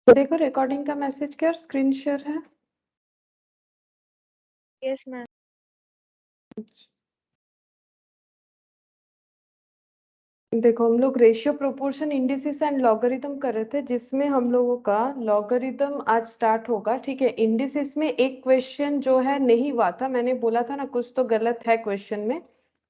देखो रिकॉर्डिंग का मैसेज क्या स्क्रीन शेयर है? Yes ma'am. देखो हम लोग ratio proportion indices and logarithm कर रहे थे, जिसमें हम लोगों का लॉगरिथम आज स्टार्ट होगा। ठीक है, इंडिसेस में एक क्वेश्चन जो है नहीं हुआ था, मैंने बोला था ना कुछ तो गलत है क्वेश्चन में।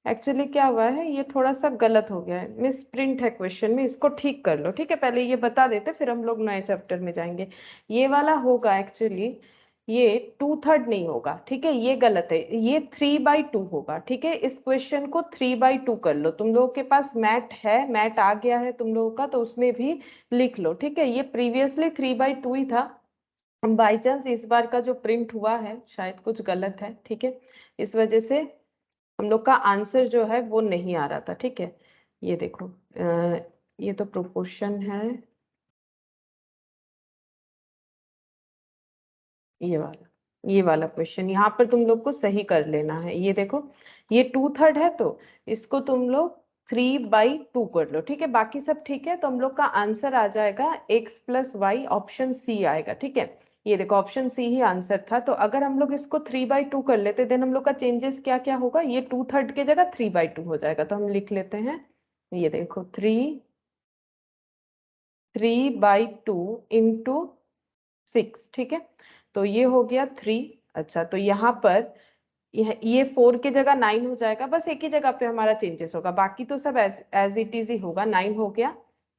एक्चुअली क्या हुआ है, ये थोड़ा सा गलत हो गया है, मिस प्रिंट है क्वेश्चन में, इसको ठीक कर लो। ठीक है, पहले ये बता देते फिर हम लोग नए चैप्टर में जाएंगे। ये वाला होगा एक्चुअली, ये 2/3 नहीं होगा। ठीक है, ये गलत है, ये 3/2 होगा। ठीक है, इस क्वेश्चन को 3/2 कर लो। तुम लोगों के पास मैट है, मैट आ गया है तुम लोगों का, तो उसमें भी लिख लो। ठीक है, ये प्रीवियसली 3/2 ही था, बाई चांस इस बार का जो प्रिंट हुआ है शायद कुछ गलत है। ठीक है, इस वजह से हम लोग का आंसर जो है वो नहीं आ रहा था। ठीक है, ये देखो ये तो प्रोपोर्शन है, ये वाला क्वेश्चन यहाँ पर तुम लोग को सही कर लेना है। ये देखो, ये 2/3 है, तो इसको तुम लोग 3/2 कर लो। ठीक है, बाकी सब ठीक है, तो हम लोग का आंसर आ जाएगा x + y, ऑप्शन सी आएगा। ठीक है, ये देखो ऑप्शन सी ही आंसर था। तो अगर हम लोग इसको 3/2 कर लेते, देन हम लोग का चेंजेस क्या क्या होगा, ये 2/3 की जगह 3/2 हो जाएगा। तो हम लिख लेते हैं, ये देखो 3/2 इंटू 6। ठीक है, तो ये हो गया 3। अच्छा, तो यहाँ पर ये 4 की जगह 9 हो जाएगा, बस एक ही जगह पे हमारा चेंजेस होगा, बाकी तो सब एज इट इज ही होगा। 9 हो गया,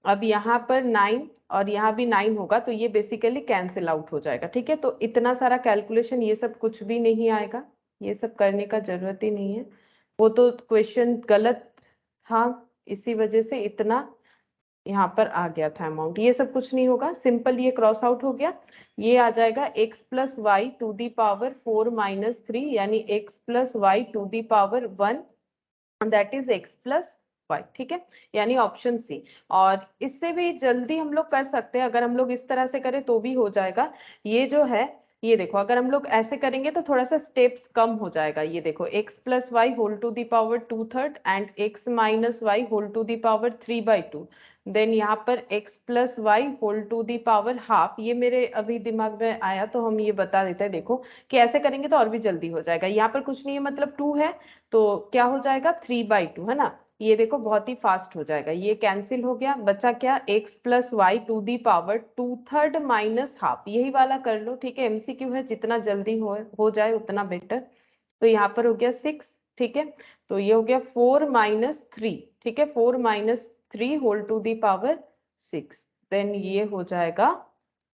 अब यहाँ पर 9 और यहाँ भी 9 होगा, तो ये बेसिकली कैंसिल आउट हो जाएगा। ठीक है, तो इतना सारा कैलकुलेशन ये सब कुछ भी नहीं आएगा, ये सब करने का जरूरत ही नहीं है, वो तो क्वेश्चन गलत था, इसी वजह से इतना यहाँ पर आ गया था अमाउंट। ये सब कुछ नहीं होगा, सिंपल ये क्रॉस आउट हो गया। ये आ जाएगा x + y to the power 4 - 3, यानी x + y to the power 1, that is x + y। ठीक है, यानी ऑप्शन सी। और इससे भी जल्दी हम लोग कर सकते हैं, अगर हम लोग इस तरह से करें तो भी हो जाएगा। ये जो है, ये देखो अगर हम लोग ऐसे करेंगे तो थोड़ा सा स्टेप्स कम हो जाएगा। ये देखो x + y whole to the power 2/3 and x - y whole to the power 3/2, then यहाँ पर x + y whole to the power half. ये मेरे अभी दिमाग में आया तो हम ये बता देते हैं, देखो कि ऐसे करेंगे तो और भी जल्दी हो जाएगा। यहाँ पर कुछ नहीं है, मतलब 2 है, तो क्या हो जाएगा 3/2, है ना। ये देखो बहुत ही फास्ट हो जाएगा, ये कैंसिल हो गया, बचा क्या x + y to the power 2/3 minus half. यही वाला कर लो। ठीक है, एमसीक्यू है, जितना जल्दी हो जाए उतना बेटर। तो यहाँ पर हो गया 6। ठीक है, तो ये हो गया 4 - 3। ठीक है, 4 - 3 whole to the power 6, then ये हो जाएगा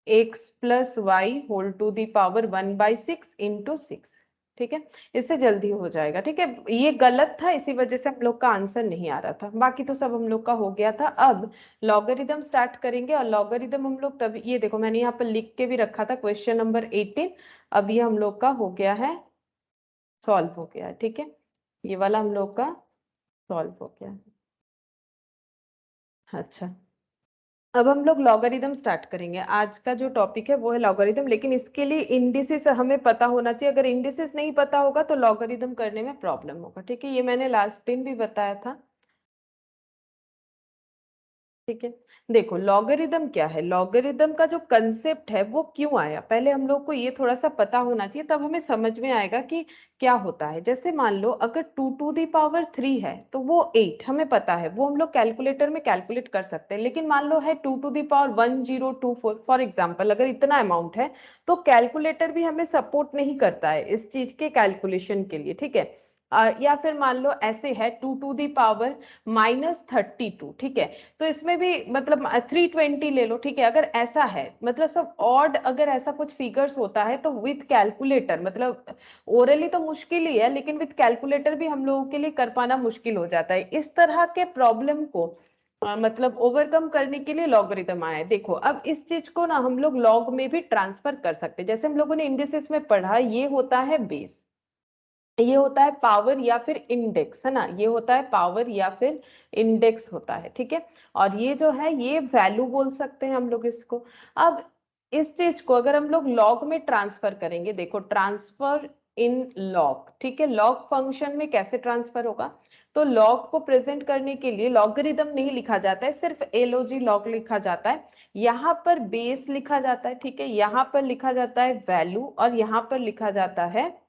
x + y whole to the power 1/6 into 6। ठीक है, इससे जल्दी हो जाएगा। ठीक है, ये गलत था, इसी वजह से हम लोग का आंसर नहीं आ रहा था, बाकी तो सब हम लोग का हो गया था। अब लॉगरिदम स्टार्ट करेंगे, और लॉगरिदम हम लोग तभी, ये देखो मैंने यहाँ पर लिख के भी रखा था, क्वेश्चन नंबर 18 अब ये हम लोग का हो गया है, सॉल्व हो गया है। ठीक है, ये वाला हम लोग का सॉल्व हो गया है। अच्छा, अब हम लोग लॉगरिदम स्टार्ट करेंगे। आज का जो टॉपिक है वो है लॉगरिदम, लेकिन इसके लिए इंडिसेस हमें पता होना चाहिए। अगर इंडिसेस नहीं पता होगा तो लॉगरिदम करने में प्रॉब्लम होगा। ठीक है, ये मैंने लास्ट दिन भी बताया था। ठीक है, देखो लॉगरिदम क्या है, लॉगरिदम का जो कंसेप्ट है वो क्यों आया, पहले हम लोग को ये थोड़ा सा पता होना चाहिए, तब हमें समझ में आएगा कि क्या होता है। जैसे मान लो अगर 2 टू दी पावर 3 है तो वो 8 हमें पता है, वो हम लोग कैलकुलेटर में कैलकुलेट कर सकते हैं। लेकिन मान लो है 2 to the power 1024 for example, अगर इतना अमाउंट है तो कैलकुलेटर भी हमें सपोर्ट नहीं करता है इस चीज के कैलकुलेशन के लिए। ठीक है, या फिर मान लो ऐसे है 2 टू दी पावर -32। ठीक है, तो इसमें भी मतलब 320 ले लो। ठीक है, अगर ऐसा है मतलब सब ऑड, अगर ऐसा कुछ फिगर्स होता है तो विथ कैलकुलेटर, मतलब ओरली तो मुश्किल ही है, लेकिन विथ कैलकुलेटर भी हम लोगों के लिए कर पाना मुश्किल हो जाता है। इस तरह के प्रॉब्लम को मतलब ओवरकम करने के लिए लॉगरिदम आया है। देखो अब इस चीज को ना हम लोग लॉग में भी ट्रांसफर कर सकते हैं, जैसे हम लोगों ने इंडिसेस में पढ़ा, ये होता है बेस, ये होता है पावर या फिर इंडेक्स, है ना, ये होता है पावर या फिर इंडेक्स होता है। ठीक है, और ये जो है ये वैल्यू बोल सकते हैं हम लोग इसको। अब इस चीज को अगर हम लोग लॉग में ट्रांसफर करेंगे, देखो ट्रांसफर इन लॉग। ठीक है, लॉग फंक्शन में कैसे ट्रांसफर होगा, तो लॉग को प्रेजेंट करने के लिए लॉगरिदम नहीं लिखा जाता है, सिर्फ एलओजी लॉग लिखा जाता है। यहाँ पर बेस लिखा जाता है, ठीक है, यहाँ पर लिखा जाता है वैल्यू, और यहाँ पर लिखा जाता है,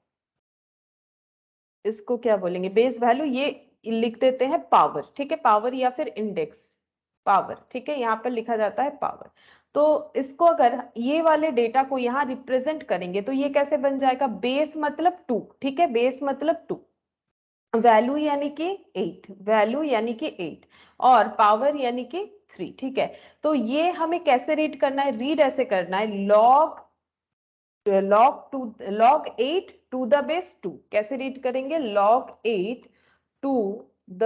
इसको क्या बोलेंगे, बेस वैल्यू, ये लिख देते हैं पावर, ठीक है, पावर या फिर इंडेक्स पावर, ठीक है, यहाँ पर लिखा जाता है पावर। तो इसको अगर ये वाले डेटा को यहाँ रिप्रेजेंट करेंगे तो ये कैसे बन जाएगा, बेस मतलब 2, ठीक है, बेस मतलब 2, वैल्यू यानी कि 8, वैल्यू यानी कि 8, और पावर यानी कि 3, ठीक है। तो ये हमें कैसे रीड करना है, रीड ऐसे करना है, log log 8 to the base 2, कैसे रीड करेंगे, log 8 टू द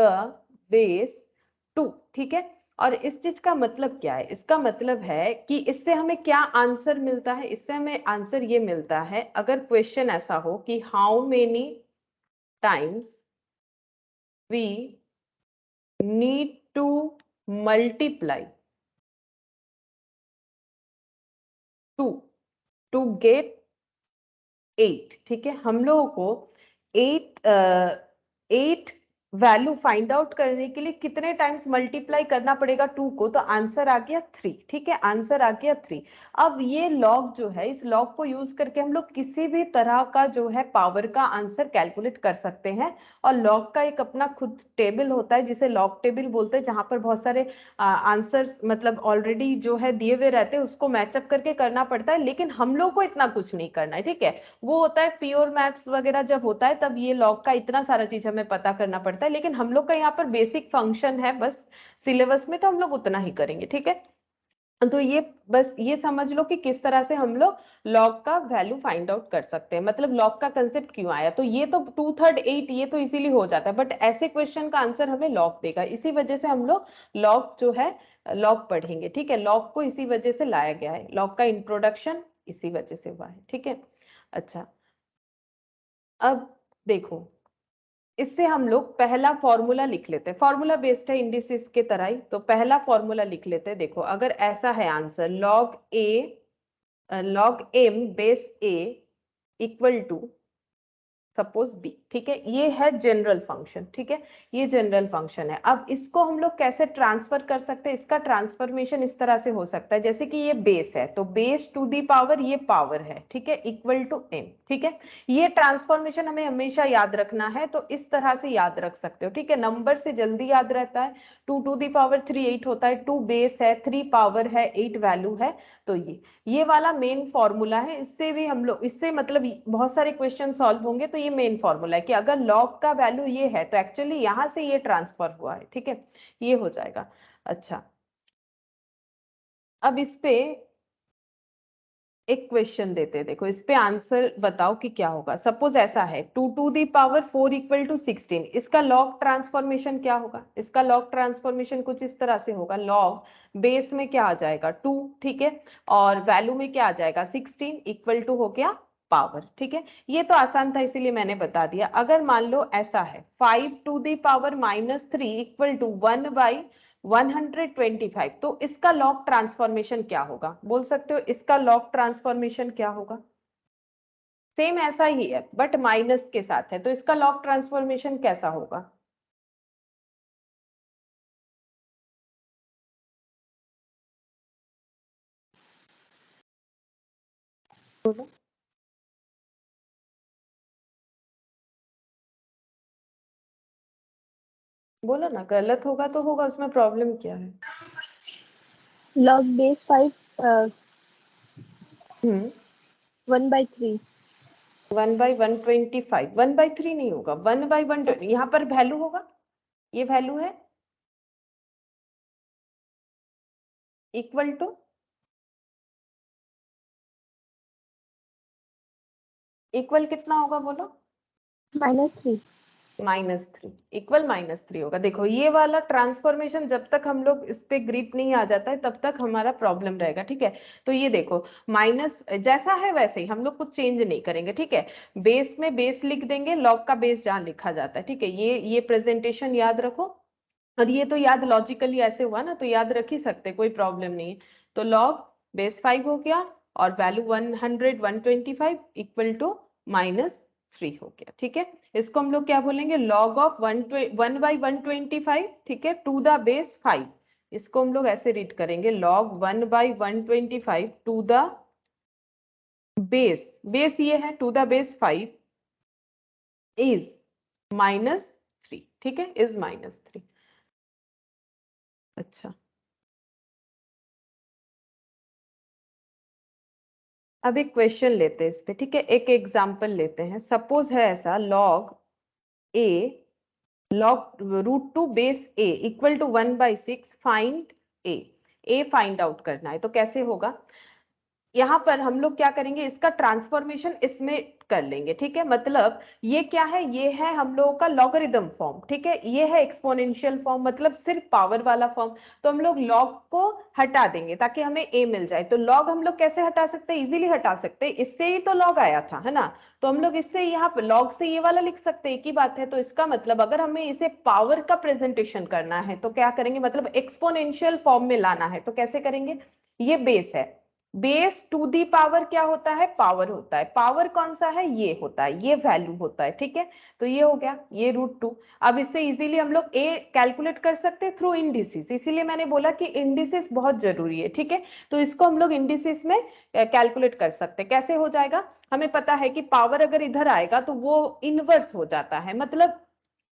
बेस 2, ठीक है। और इस चीज का मतलब क्या है, इसका मतलब है कि इससे हमें क्या आंसर मिलता है, इससे हमें आंसर ये मिलता है, अगर क्वेश्चन ऐसा हो कि how many times we need to multiply two to 8, ठीक है, हम लोगों को 8 वैल्यू फाइंड आउट करने के लिए कितने टाइम्स मल्टीप्लाई करना पड़ेगा 2 को, तो आंसर आ गया 3, ठीक है, आंसर आ गया 3। अब ये लॉग जो है, इस लॉग को यूज करके हम लोग किसी भी तरह का जो है पावर का आंसर कैलकुलेट कर सकते हैं। और लॉग का एक अपना खुद टेबल होता है जिसे लॉग टेबल बोलते हैं, जहां पर बहुत सारे आंसर्स मतलब ऑलरेडी जो है दिए हुए रहते हैं, उसको मैचअप करके करना पड़ता है, लेकिन हम लोग को इतना कुछ नहीं करना है, ठीक है। वो होता है प्योर मैथ्स वगैरह जब होता है तब ये लॉग का इतना सारा चीज हमें पता करना पड़ता है, लेकिन हम लोग का यहाँ पर बेसिक फंक्शन है बस सिलेबस में, तो हम लोग उतना ही करेंगे, ठीक है। तो ये बस ये समझ लो कि किस तरह से हम लोग लॉग का वैल्यू फाइंड आउट कर सकते हैं, मतलब लॉग का कंसेप्ट क्यों आया, तो ये तो 2/3 8 ये तो इजीली हो जाता है, बट ऐसे क्वेश्चन का आंसर हमें लॉग देगा, इसी वजह से हम लोग लॉग जो है लॉग पढ़ेंगे, ठीक है। लॉग को इसी वजह से लाया गया है, लॉग का इंट्रोडक्शन इसी वजह से हुआ है, ठीक है। अच्छा, अब देखो, इससे हम लोग पहला फॉर्मूला लिख लेते हैं, फॉर्मूला बेस्ड है इंडिसेस के तरह ही, तो पहला फॉर्मूला लिख लेते हैं। देखो, अगर ऐसा है answer, log M base A equal to suppose B, ठीक है, ये है जनरल फंक्शन, ठीक है, ये जनरल फंक्शन है। अब इसको हम लोग कैसे ट्रांसफर कर सकते हैं, इसका ट्रांसफॉर्मेशन इस तरह से हो सकता है, जैसे कि ये बेस है तो बेस टू दी पावर, ये पावर है, ठीक है, इक्वल टू एम, ठीक है। ये ट्रांसफॉर्मेशन हमें हमेशा याद रखना है, तो इस तरह से याद रख सकते हो, ठीक है, नंबर से जल्दी याद रहता है। 2 टू दी पावर 3 8 होता है, 2 बेस है, 3 पावर है, 8 वैल्यू है, तो ये वाला मेन फॉर्मूला है। इससे भी हम लोग, इससे मतलब बहुत सारे क्वेश्चन सॉल्व होंगे, तो ये मेन फॉर्मूला है कि अगर लॉग का वैल्यू ये है तो एक्चुअली यहां से ये ट्रांसफर हुआ है, ठीक है, ये हो जाएगा। अच्छा, अब इस पे एक क्वेश्चन देते हैं, देखो इस पे आंसर बताओ कि क्या होगा। सपोज ऐसा है 2 to the power 4 equal to 16, इसका लॉग ट्रांसफॉर्मेशन क्या होगा, इसका लॉग ट्रांसफॉर्मेशन कुछ इस तरह से होगा, लॉग बेस में क्या आ जाएगा 2, ठीक है, और वैल्यू में क्या आ जाएगा 16 इक्वल टू हो गया पावर, ठीक है। ये तो आसान था इसीलिए मैंने बता दिया। अगर मान लो ऐसा है 5 to the power -3 equal to 1/125, तो इसका लॉग ट्रांसफॉर्मेशन क्या होगा, बोल सकते हो इसका लॉग ट्रांसफॉर्मेशन क्या होगा। सेम ऐसा ही है बट माइनस के साथ है, तो इसका लॉग ट्रांसफॉर्मेशन कैसा होगा। बोलो बोलो ना, गलत होगा तो होगा, उसमें प्रॉब्लम क्या है। log base 5 हम्म 1/3 1/125, 1/3 नहीं होगा, 1/120, यहाँ पर वैल्यू होगा, ये वैल्यू है इक्वल टू, इक्वल कितना होगा बोलो, -3 -3, इक्वल -3 होगा। देखो ये वाला ट्रांसफॉर्मेशन जब तक हम लोग इस पे ग्रिप नहीं आ जाता है तब तक हमारा प्रॉब्लम रहेगा, ठीक है। तो ये देखो माइनस जैसा है वैसे ही हम लोग कुछ चेंज नहीं करेंगे, ठीक है। बेस में बेस लिख देंगे, लॉग का बेस जहाँ लिखा जाता है, ठीक है, ये प्रेजेंटेशन याद रखो, और ये तो याद लॉजिकली ऐसे हुआ ना, तो याद रख ही सकते, कोई प्रॉब्लम नहीं है। तो लॉग बेस 5 हो गया और वैल्यू 100 125 इक्वल टू 3 हो गया, ठीक है। इसको हम लोग क्या बोलेंगे, log ऑफ 1/125, ठीक है, टू द बेस 5। इसको हम लोग ऐसे रीड करेंगे, log 1/125 टू द बेस ये है टू द बेस 5 इज -3, ठीक है, इज -3। अच्छा, अब एक क्वेश्चन लेते हैं इस पे, ठीक है, एक एग्जांपल लेते हैं। सपोज है ऐसा, log √2 base a equal to 1/6, find a find out करना है। तो कैसे होगा, यहाँ पर हम लोग क्या करेंगे, इसका ट्रांसफॉर्मेशन इसमें कर लेंगे, ठीक है। मतलब ये क्या है, ये है हम लोगों का लॉगरिदम फॉर्म, ठीक है, ये है एक्सपोनेंशियल फॉर्म, मतलब सिर्फ पावर वाला फॉर्म। तो हम लोग लॉग को हटा देंगे ताकि हमें a मिल जाए। तो लॉग हम लोग कैसे हटा सकते हैं, इजीली हटा सकते हैं, इससे ही तो लॉग आया था, है ना। तो हम लोग इससे यहाँ पर लॉग से ये वाला लिख सकते हैं, एक ही बात है। तो इसका मतलब अगर हमें इसे पावर का प्रेजेंटेशन करना है तो क्या करेंगे, मतलब एक्सपोनेंशियल फॉर्म में लाना है तो कैसे करेंगे। ये बेस है, बेस टू दी पावर क्या होता है, पावर होता है। पावर कौन सा है, ये होता है, ये वैल्यू होता है, ठीक है। तो ये हो गया, ये √2। अब इससे इजीली हम लोग a कैलकुलेट कर सकते हैं थ्रू इंडिसेस, इसीलिए मैंने बोला कि इंडिसेस बहुत जरूरी है, ठीक है। तो इसको हम लोग इंडिसेस में कैलकुलेट कर सकते हैं। कैसे हो जाएगा, हमें पता है कि पावर अगर इधर आएगा तो वो इनवर्स हो जाता है, मतलब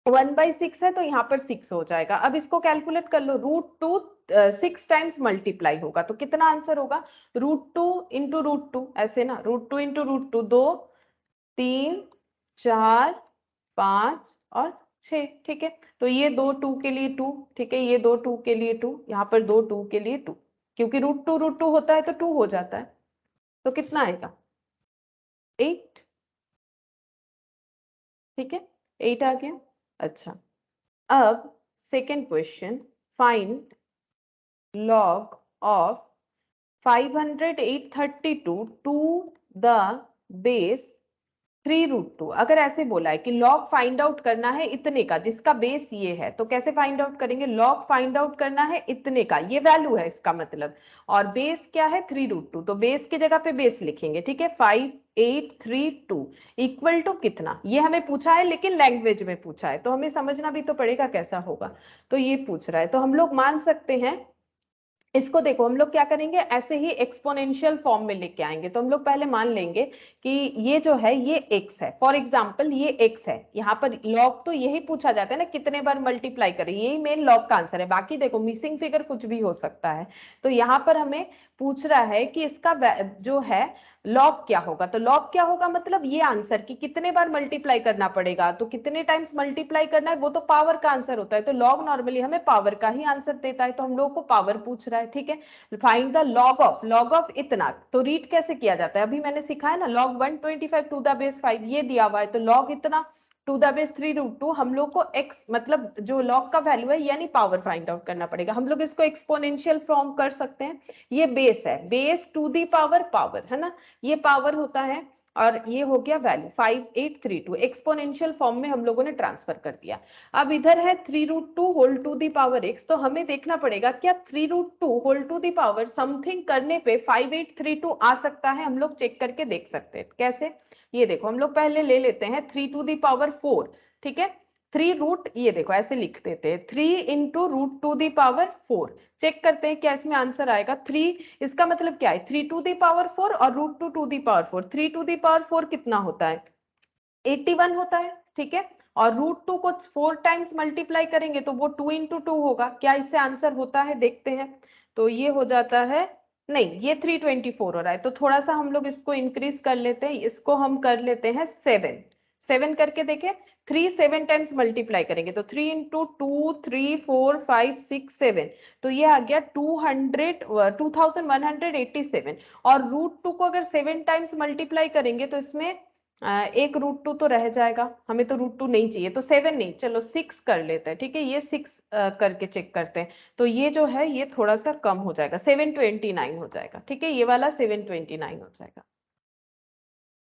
1/6 है तो यहाँ पर 6 हो जाएगा। अब इसको कैलकुलेट कर लो, √2 6 टाइम्स मल्टीप्लाई होगा तो कितना आंसर होगा, √2 इंटू √2, ऐसे ना, √2 इंटू √2, 2 3 4 5 और 6, ठीक है। तो ये 2 2 के लिए 2, ठीक है, ये 2 2 के लिए 2, यहाँ पर 2 2 के लिए 2, क्योंकि √2 होता है तो 2 हो जाता है। तो कितना आएगा, 8, ठीक है, 8 आ गया। अच्छा, अब second question, find log of 500,832 to the base 3√2। अगर ऐसे बोला है कि log फाइंड आउट करना है इतने का जिसका बेस ये है, तो कैसे फाइंड आउट करेंगे, log फाइंड आउट करना है इतने का, ये वैल्यू है इसका मतलब, और बेस क्या है 3√2, तो बेस की जगह पे बेस लिखेंगे, ठीक है। 5832 इक्वल टू कितना, ये हमें पूछा है लेकिन लैंग्वेज में पूछा है तो हमें समझना भी तो पड़ेगा कैसा होगा। तो ये पूछ रहा है तो हम लोग मान सकते हैं इसको, देखो हम लोग क्या करेंगे, ऐसे ही एक्सपोनेंशियल फॉर्म में लेके आएंगे। तो हम लोग पहले मान लेंगे कि ये जो है ये x है, फॉर एग्जांपल ये x है। यहाँ पर log तो यही पूछा जाता है ना, कितने बार मल्टीप्लाई करें, यही मेन log का आंसर है। बाकी देखो मिसिंग फिगर कुछ भी हो सकता है। तो यहाँ पर हमें पूछ रहा है कि इसका जो है लॉग क्या होगा। तो लॉग क्या होगा, मतलब ये आंसर कि कितने बार मल्टीप्लाई करना पड़ेगा, तो कितने टाइम्स मल्टीप्लाई करना है वो तो पावर का आंसर होता है। तो लॉग नॉर्मली हमें पावर का ही आंसर देता है, तो हम लोग को पावर पूछ रहा है, ठीक है। फाइंड द लॉग ऑफ इतना, तो रीड कैसे किया जाता है, अभी मैंने सिखाया ना, log 125 टू द बेस 5 ये दिया हुआ है, तो log इतना टू द बेस 3√2, हम लोग को x मतलब जो log का वैल्यू है यानी पावर फाइंड आउट करना पड़ेगा। हम लोग इसको एक्सपोनेंशियल फॉर्म कर सकते हैं, ये बेस है, बेस टू दी पावर है ना, ये पावर होता है, और ये हो गया वैल्यू 5832, एक्सपोनेंशियल फॉर्म में हम लोगों ने ट्रांसफर कर दिया। अब इधर है 3√2 whole to the power x, तो हमें देखना पड़ेगा क्या 3√2 whole to the power something करने पे 5832 आ सकता है, हम लोग चेक करके देख सकते हैं। कैसे, ये देखो हम लोग पहले ले लेते हैं 3 टू दी पावर 4, ठीक है, 3 रूट, ये देखो ऐसे लिख देते हैं 3 इंटू √2 दी पावर 4, चेक करते हैं क्या इसमें आंसर आएगा 3। इसका मतलब क्या है, 3 टू दी पावर 4 और √2 to the power 4, 3 to the power 4 कितना होता है, 81 होता है, ठीक है। और √2 को 4 टाइम्स मल्टीप्लाई करेंगे तो वो 2 इंटू 2 होगा। क्या इससे आंसर होता है, देखते हैं। तो ये हो जाता है, नहीं ये 324 हो रहा है, तो थोड़ा सा हम लोग इसको इंक्रीज कर लेते हैं, इसको हम कर लेते हैं 7 करके देखें। 3 7 टाइम्स मल्टीप्लाई करेंगे तो 3 इंटू 2 3 4 5 6 7, तो ये आ गया 2187। और √2 को अगर 7 टाइम्स मल्टीप्लाई करेंगे तो इसमें एक √2 तो रह जाएगा, हमें तो √2 नहीं चाहिए, तो 7 नहीं, चलो 6 कर लेते हैं, ठीक है। ये 6 करके चेक करते हैं, तो ये जो है ये थोड़ा सा कम हो जाएगा, 729 हो जाएगा, ठीक है, ये वाला 729 हो जाएगा।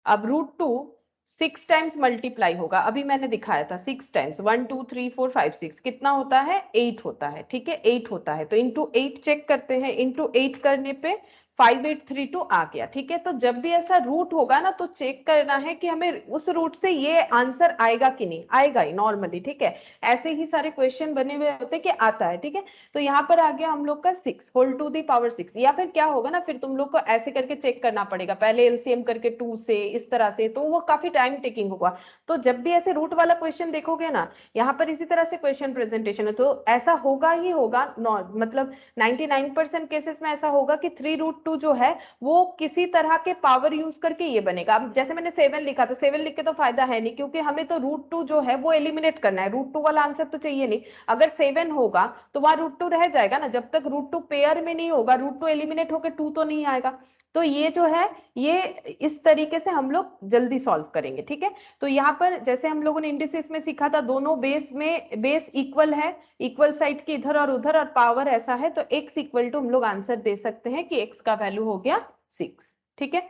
अब √2 6 टाइम्स मल्टीप्लाई होगा, अभी मैंने दिखाया था 6 टाइम्स, 1 2 3 4 5 6 कितना होता है, 8 होता है, ठीक है, 8 होता है। तो इंटू 8 चेक करते हैं, इंटू 8 करने पे 5832 आ गया। ठीक है, तो जब भी ऐसा रूट होगा ना तो चेक करना है कि हमें उस रूट से ये आंसर आएगा कि नहीं, आएगा ही नॉर्मली। ठीक है, ऐसे ही सारे क्वेश्चन बने हुए होते हैं कि आता है। ठीक है, तो यहाँ पर आ गया हम लोग का 6 होल टू दी पावर 6, या फिर क्या होगा ना, फिर तुम लोग को ऐसे करके चेक करना पड़ेगा, पहले एलसीएम करके 2 से इस तरह से, तो वो काफी टाइम टेकिंग होगा। तो जब भी ऐसे रूट वाला क्वेश्चन देखोगे ना, यहाँ पर इसी तरह से क्वेश्चन प्रेजेंटेशन है, तो ऐसा होगा ही होगा, मतलब 99% केसेस में ऐसा होगा कि 3√2 जो है वो किसी तरह के पावर यूज करके ये बनेगा। अब जैसे मैंने 7 लिखा था, 7 लिख के तो फायदा है नहीं, क्योंकि हमें तो √2 जो है वो एलिमिनेट करना है, √2 वाला आंसर तो चाहिए नहीं। अगर 7 होगा तो वहां √2 रह जाएगा ना, जब तक √2 पेयर में नहीं होगा, √2 एलिमिनेट होकर 2 तो नहीं आएगा। तो ये जो है ये इस तरीके से हम लोग जल्दी सॉल्व करेंगे। ठीक है, तो यहाँ पर जैसे हम लोगों ने इंडिसेस में सीखा था, दोनों बेस इक्वल है, इक्वल साइड के इधर और उधर, और पावर ऐसा है, तो x इक्वल टू हम लोग आंसर दे सकते हैं कि x का वैल्यू हो गया 6। ठीक है,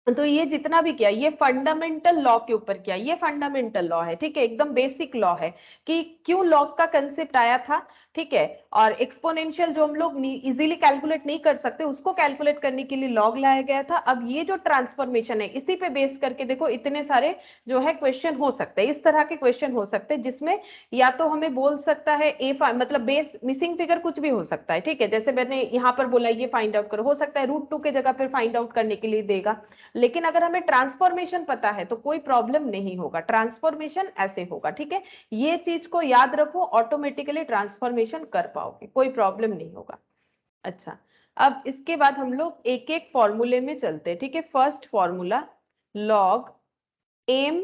तो ये जितना भी किया ये फंडामेंटल लॉ के ऊपर किया, ये फंडामेंटल लॉ है। ठीक है, एकदम बेसिक लॉ है कि क्यों लॉग का कंसेप्ट आया था। ठीक है, और एक्सपोनेंशियल जो हम लोग इजीली कैलकुलेट नहीं कर सकते उसको कैलकुलेट करने के लिए लॉग लाया गया था। अब ये जो ट्रांसफॉर्मेशन है इसी पे बेस करके देखो इतने सारे जो है क्वेश्चन हो सकते हैं, इस तरह के क्वेश्चन हो सकते हैं, जिसमें या तो हमें बोल सकता है मतलब बेस मिसिंग फिगर कुछ भी हो सकता है। ठीक है, जैसे मैंने यहाँ पर बोला ये फाइंड आउट करो, हो सकता है √2 के जगह पर फाइंड आउट करने के लिए देगा, लेकिन अगर हमें ट्रांसफॉर्मेशन पता है तो कोई प्रॉब्लम नहीं होगा, ट्रांसफॉर्मेशन ऐसे होगा। ठीक है, ये चीज को याद रखो, ऑटोमेटिकली ट्रांसफॉर्मेशन कर पाओगे, कोई प्रॉब्लम नहीं होगा। अच्छा, अब इसके बाद हम लोग एक एक फॉर्मूले में चलते हैं। ठीक है, first formula log M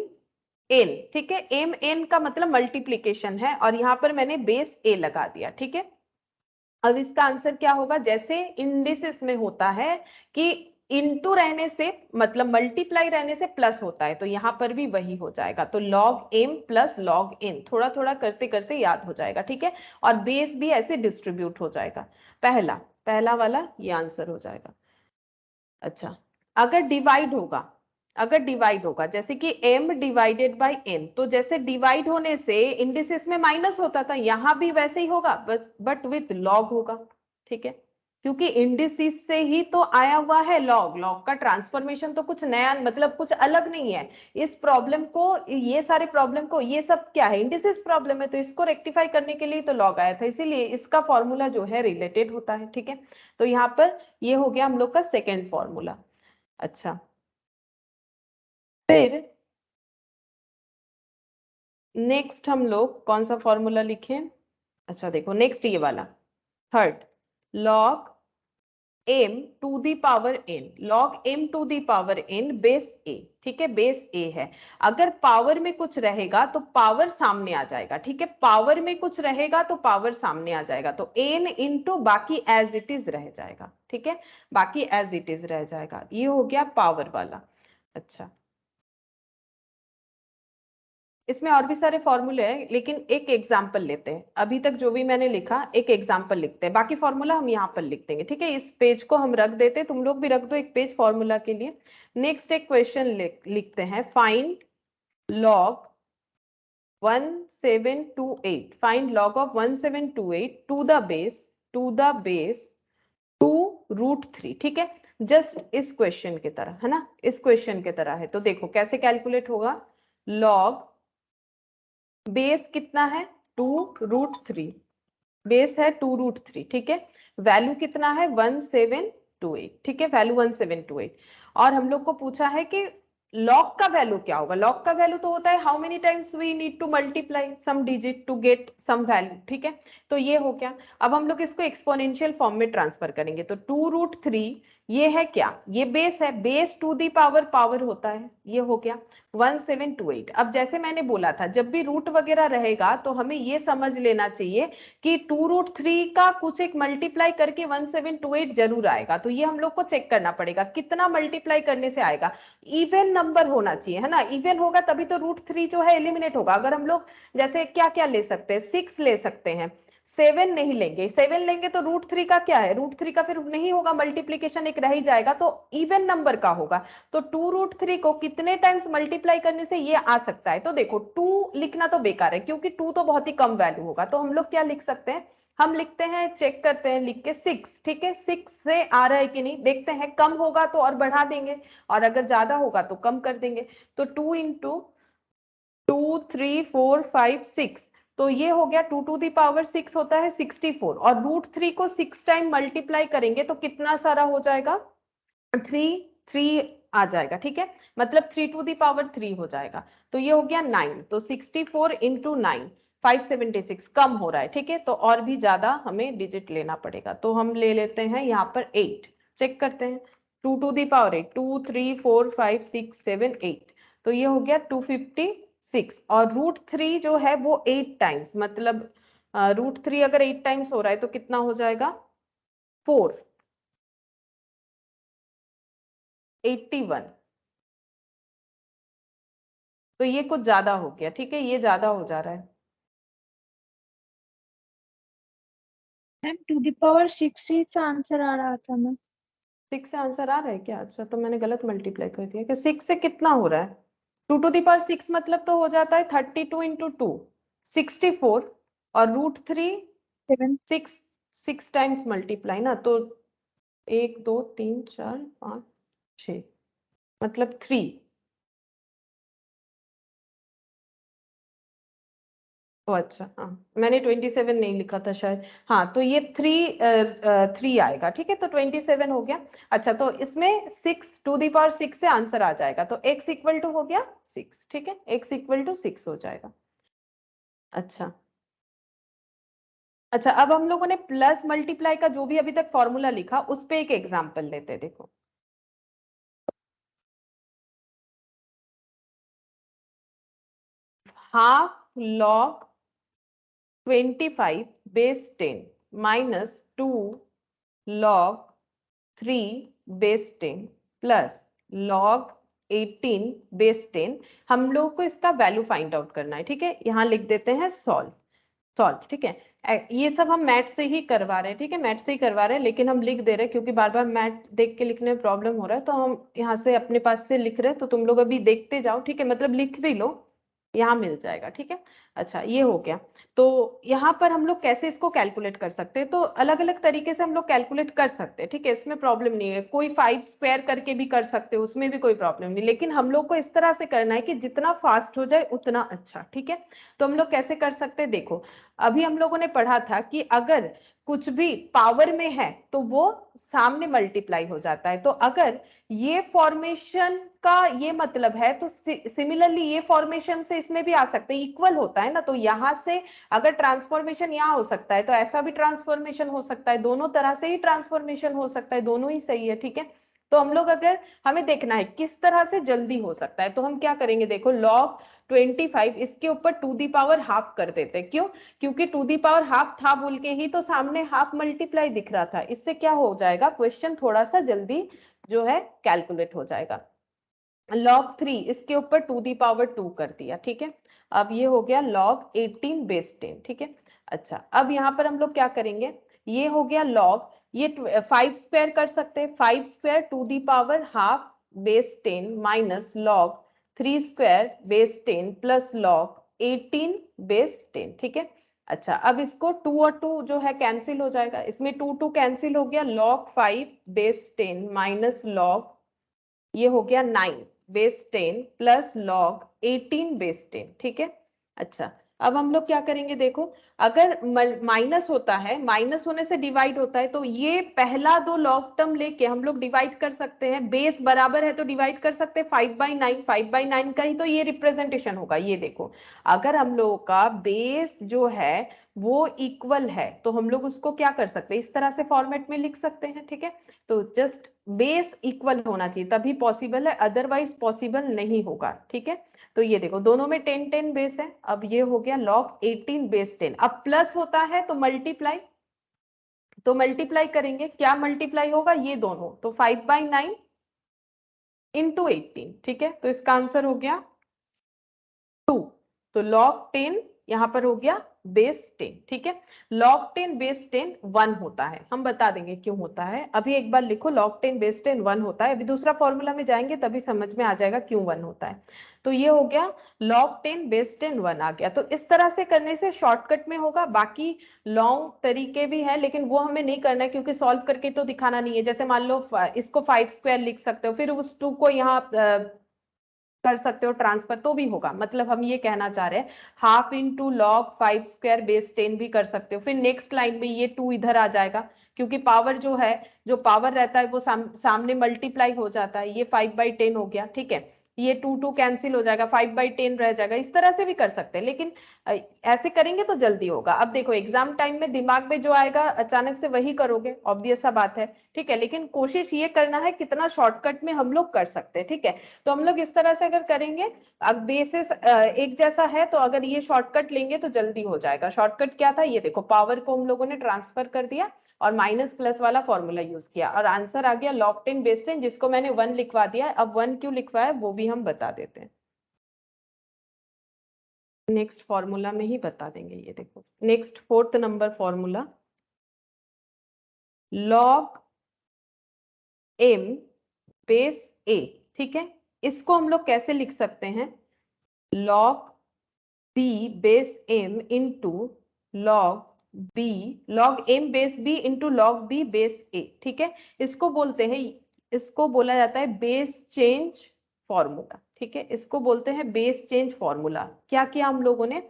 N. ठीक है, एम एन का मतलब मल्टीप्लीकेशन है, और यहां पर मैंने बेस ए लगा दिया। ठीक है, अब इसका आंसर क्या होगा, जैसे इंडिसेस में होता है कि इनटू रहने से मतलब मल्टीप्लाई रहने से प्लस होता है, तो यहां पर भी वही हो जाएगा। तो log M plus log N, थोड़ा थोड़ा करते करते याद हो जाएगा। ठीक है, और बेस भी ऐसे डिस्ट्रीब्यूट हो जाएगा, पहला पहला वाला ये आंसर हो जाएगा। अच्छा, अगर डिवाइड होगा, अगर डिवाइड होगा जैसे कि m डिवाइडेड बाई n, तो जैसे डिवाइड होने से इंडिसेस में माइनस होता था, यहां भी वैसे ही होगा, बट विथ लॉग होगा। ठीक है, क्योंकि इंडिसेस से ही तो आया हुआ है लॉग, लॉग का ट्रांसफॉर्मेशन तो कुछ नया मतलब कुछ अलग नहीं है। इस प्रॉब्लम को, ये सारे प्रॉब्लम को, ये सब क्या है, इंडिसेस प्रॉब्लम है, तो इसको रेक्टिफाई करने के लिए तो लॉग आया था, इसीलिए इसका फॉर्मूला जो है रिलेटेड होता है। ठीक है, तो यहाँ पर ये हो गया हम लोग का सेकेंड फॉर्मूला। अच्छा, फिर नेक्स्ट हम लोग कौन सा फॉर्मूला लिखें। अच्छा देखो, नेक्स्ट ये वाला third, log m to the power n, log m to the power n base a। ठीक है, बेस a है, अगर पावर में कुछ रहेगा तो पावर सामने आ जाएगा। ठीक है, पावर में कुछ रहेगा तो पावर सामने आ जाएगा, तो n इंटू बाकी एज इट इज रह जाएगा। ठीक है, बाकी एज इट इज रह जाएगा, ये हो गया पावर वाला। अच्छा, इसमें और भी सारे फॉर्मूले हैं, लेकिन एक एग्जाम्पल लेते हैं, अभी तक जो भी मैंने लिखा एक एग्जाम्पल लिखते हैं, बाकी फॉर्मूला हम यहाँ पर लिख देंगे। ठीक है, इस पेज को हम रख देते हैं, तुम लोग भी रख दो एक पेज फॉर्मूला के लिए। नेक्स्ट एक क्वेश्चन लिखते हैं, find log 1728, find log of 1728 to the base 2√3। ठीक है, जस्ट इस क्वेश्चन की तरह है ना, इस क्वेश्चन की तरह है, तो देखो कैसे कैलकुलेट होगा। लॉग बेस कितना है 2√3, बेस है 2√3। ठीक है, वैल्यू कितना है 1728। ठीक है, वैल्यू 1728, और हम लोग को पूछा है कि लॉग का वैल्यू क्या होगा। लॉग का वैल्यू तो होता है how many times we need to multiply some digit to get some value. ठीक है, तो ये हो गया। अब हम लोग इसको एक्सपोनेंशियल फॉर्म में ट्रांसफर करेंगे, तो 2√3 ये है क्या, ये बेस है, base to the power power होता है, ये हो गया 1728। अब जैसे मैंने बोला था जब भी रूट वगैरह रहेगा तो हमें ये समझ लेना चाहिए कि 2√3 का कुछ एक मल्टीप्लाई करके 1728 जरूर आएगा, तो ये हम लोग को चेक करना पड़ेगा कितना मल्टीप्लाई करने से आएगा। इवन नंबर होना चाहिए, है ना, इवन होगा तभी तो √3 जो है एलिमिनेट होगा। अगर हम लोग जैसे क्या क्या ले सकते हैं, 6 ले सकते हैं, 7 नहीं लेंगे, 7 लेंगे तो √3 का क्या है, √3 का फिर नहीं होगा मल्टीप्लीकेशन, एक रह ही जाएगा, तो इवन नंबर का होगा। तो 2√3 को कितने टाइम्स मल्टीप्लाई करने से ये आ सकता है, तो देखो 2 लिखना तो बेकार है क्योंकि 2 तो बहुत ही कम वैल्यू होगा, तो हम लोग क्या लिख सकते हैं, हम लिखते हैं, चेक करते हैं लिख के 6, ठीक है, 6 से आ रहा है कि नहीं देखते हैं, कम होगा तो और बढ़ा देंगे और अगर ज्यादा होगा तो कम कर देंगे। तो 2 इंटू 2 3 4 5 6, तो ये हो गया 2 टू दी पावर 6 होता है 64, और √3 को 6 टाइम मल्टीप्लाई करेंगे तो कितना सारा हो जाएगा, 3 आ जाएगा, ठीक है, मतलब 3 टू दी पावर 3 हो जाएगा, तो ये हो गया 9, तो 64 इंटू 9 576, कम हो रहा है, ठीक है, तो और भी ज्यादा हमें डिजिट लेना पड़ेगा, तो हम ले लेते हैं यहाँ पर 8, चेक करते हैं, 2 टू दी पावर 8, 2 3 4 5 6 7 8, तो ये हो गया 256, और √3 जो है वो 8 टाइम्स, मतलब √3 अगर 8 टाइम्स हो रहा है तो कितना हो जाएगा, 4 81, तो ये कुछ ज्यादा हो गया, ठीक है, ये ज्यादा हो जा रहा है। मैम 2 द पावर 6 ही तो आंसर आ रहा था मैम। 6 से आंसर आ रहा है क्या, अच्छा तो मैंने गलत मल्टीप्लाई कर दिया, कि 6 से कितना हो रहा है, 2 टू द पावर 6 मतलब तो हो जाता है 32 इंटू 2 64, और √3 7। 6 टाइम्स मल्टीप्लाई ना, तो 1 2 3 4 5 6, मतलब 3, ओ अच्छा, हाँ मैंने 27 नहीं लिखा था शायद, हाँ तो ये 3 आएगा, ठीक है, तो 27 हो गया। अच्छा तो इसमें 6 टू दी पावर 6 से आंसर आ जाएगा, तो x इक्वल टू हो गया 6, ठीक है, x इक्वल टू 6 हो जाएगा। अच्छा अच्छा, अब हम लोगों ने प्लस मल्टीप्लाई का जो भी अभी तक फॉर्मूला लिखा उस पे एक एग्जाम्पल लेते हैं, देखो half log 25 base 10 minus 2 log 3 base 10 plus log 18 base 10, हम लोग को इसका वैल्यू फाइंड आउट करना है, ठीक है, यहाँ लिख देते हैं सॉल्व, सॉल्व, ठीक है, ये सब हम मैथ से ही करवा रहे हैं, ठीक है, मैथ से ही करवा रहे हैं, लेकिन हम लिख दे रहे हैं क्योंकि बार बार मैथ देख के लिखने में प्रॉब्लम हो रहा है, तो हम यहाँ से अपने पास से लिख रहे हैं, तो तुम लोग अभी देखते जाओ, ठीक है, मतलब लिख भी लो, यहाँ मिल जाएगा, ठीक है। अच्छा ये हो गया, तो यहाँ पर हम लोग कैसे इसको कैलकुलेट कर सकते हैं, तो अलग अलग तरीके से हम लोग कैलकुलेट कर सकते हैं, ठीक है, इसमें प्रॉब्लम नहीं है, कोई 5 स्क्वायर करके भी कर सकते हो, उसमें भी कोई प्रॉब्लम नहीं, लेकिन हम लोग को इस तरह से करना है कि जितना फास्ट हो जाए उतना अच्छा, ठीक है। तो हम लोग कैसे कर सकते हैं, देखो अभी हम लोगों ने पढ़ा था कि अगर कुछ भी पावर में है तो वो सामने मल्टीप्लाई हो जाता है, तो अगर ये फॉर्मेशन का ये मतलब है तो सिमिलरली ये फॉर्मेशन से इसमें भी आ सकते हैं, इक्वल होता है ना, तो यहां से अगर ट्रांसफॉर्मेशन यहाँ हो सकता है तो ऐसा भी ट्रांसफॉर्मेशन हो सकता है, दोनों तरह से ही ट्रांसफॉर्मेशन हो सकता है, दोनों ही सही है, ठीक है। तो हम लोग अगर हमें देखना है किस तरह से जल्दी हो सकता है, तो हम क्या करेंगे, देखो log 25 इसके ऊपर टू दी पावर हाफ कर देते हैं, क्यों, क्योंकि टू दी पावर हाफ था बोल के ही तो सामने हाफ मल्टीप्लाई दिख रहा था, इससे क्या हो जाएगा, क्वेश्चन थोड़ा सा जल्दी जो है कैलकुलेट हो जाएगा। log 3 इसके ऊपर टू दी पावर 2 कर दिया, ठीक है, अब ये हो गया log 18 बेस 10, ठीक है। अच्छा अब यहाँ पर हम लोग क्या करेंगे, ये हो गया log, ये 5 स्क्वायर कर सकते हैं, 5 square to the power half base 10 minus log 3 square base 10 plus log 18 base 10, ठीक है। अच्छा अब इसको 2 और 2 जो है कैंसिल हो जाएगा, इसमें 2 2 कैंसिल हो गया, log 5 बेस 10 माइनस log, ये हो गया 9 बेस 10 प्लस log 18 बेस 10, ठीक है। अच्छा अब हम लोग क्या करेंगे, देखो अगर माइनस होता है, माइनस होने से डिवाइड होता है, तो ये पहला दो लॉग टर्म लेके हम लोग डिवाइड कर सकते हैं, बेस बराबर है तो डिवाइड कर सकते हैं 5/9, 5/9 का ही तो ये रिप्रेजेंटेशन होगा, ये देखो अगर हम लोगों का बेस जो है वो इक्वल है तो हम लोग उसको क्या कर सकते हैं, इस तरह से फॉर्मेट में लिख सकते हैं, ठीक है। तो जस्ट बेस इक्वल होना चाहिए तभी पॉसिबल है, अदरवाइज पॉसिबल नहीं होगा, ठीक है। तो ये देखो दोनों में 10 10 बेस है, अब ये हो गया log 18 बेस 10, अब प्लस होता है तो मल्टीप्लाई, तो मल्टीप्लाई करेंगे, क्या मल्टीप्लाई होगा, ये दोनों, तो 5/9 इंटू 18, ठीक है, तो इसका आंसर हो गया 2, तो log 10 यहाँ पर हो गया बेस 10, ठीक है। log 10 बेस 10 1 होता है, हम बता देंगे क्यों होता है। अभी एक बार लिखो, log 10 बेस 10 1 होता है। अभी दूसरा फॉर्मूला में जाएंगे तभी समझ में आ जाएगा क्यों 1 होता है। तो ये हो गया log 10 बेस 10 1 आ गया। तो इस तरह से करने से शॉर्टकट में होगा। बाकी लॉन्ग तरीके भी है लेकिन वो हमें नहीं करना है क्योंकि सॉल्व करके तो दिखाना नहीं है। जैसे मान लो इसको 5 स्क्वायर लिख सकते हो, फिर उस 2 को यहाँ कर सकते हो ट्रांसफर, तो भी होगा। मतलब हम ये कहना चाह रहे हैं half into log 5 square base 10 भी कर सकते हो। फिर नेक्स्ट लाइन में ये 2 इधर आ जाएगा क्योंकि पावर जो है, जो पावर रहता है वो सामने मल्टीप्लाई हो जाता है। ये 5/10 हो गया, ठीक है। ये 2 कैंसिल हो जाएगा, 5/10 रह जाएगा। इस तरह से भी कर सकते हैं लेकिन ऐसे करेंगे तो जल्दी होगा। अब देखो एग्जाम टाइम में दिमाग में जो आएगा अचानक से वही करोगे, ऑब्वियस सा बात है, ठीक है। लेकिन कोशिश ये करना है कितना शॉर्टकट में हम लोग कर सकते हैं, ठीक है। तो हम लोग इस तरह से अगर करेंगे, अब बेसिस एक जैसा है तो अगर ये शॉर्टकट लेंगे तो जल्दी हो जाएगा। शॉर्टकट क्या था, ये देखो पावर को हम लोगों ने ट्रांसफर कर दिया और माइनस प्लस वाला फॉर्मूला यूज किया और आंसर आ गया log 10 बेस 10, जिसको मैंने 1 लिखवा दिया है। अब 1 क्यों लिखवाया है वो भी हम बता देते हैं, नेक्स्ट फॉर्मूला में ही बता देंगे। ये देखो next 4th number formula, log m base a, ठीक है। इसको हम लोग कैसे लिख सकते हैं, log b base m into log b, log m base b into log b base a, ठीक है। इसको बोलते हैं, इसको बोला जाता है बेस चेंज फॉर्मूला, ठीक है। इसको बोलते हैं बेस चेंज फॉर्मूला। क्या किया हम लोगों ने,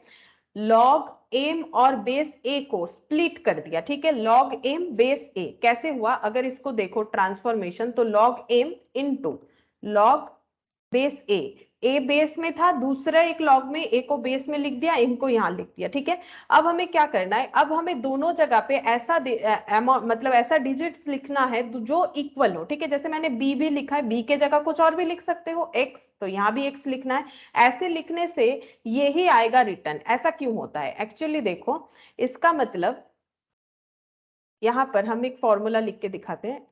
log m और बेस a को स्प्लिट कर दिया, ठीक है। log m बेस a कैसे हुआ, अगर इसको देखो ट्रांसफॉर्मेशन, तो log m into log base a base में था, दूसरा एक लॉग में a को बेस में लिख दिया, इनको यहां लिख दिया, ठीक है। अब हमें क्या करना है, अब हमें दोनों जगह पे ऐसा मतलब ऐसा डिजिट्स लिखना है जो इक्वल हो, ठीक है। जैसे मैंने b भी लिखा है, b के जगह कुछ और भी लिख सकते हो x, तो यहाँ भी x लिखना है। ऐसे लिखने से यही आएगा रिटर्न। ऐसा क्यों होता है, एक्चुअली देखो इसका मतलब, यहां पर हम एक फॉर्मूला लिख के दिखाते हैं,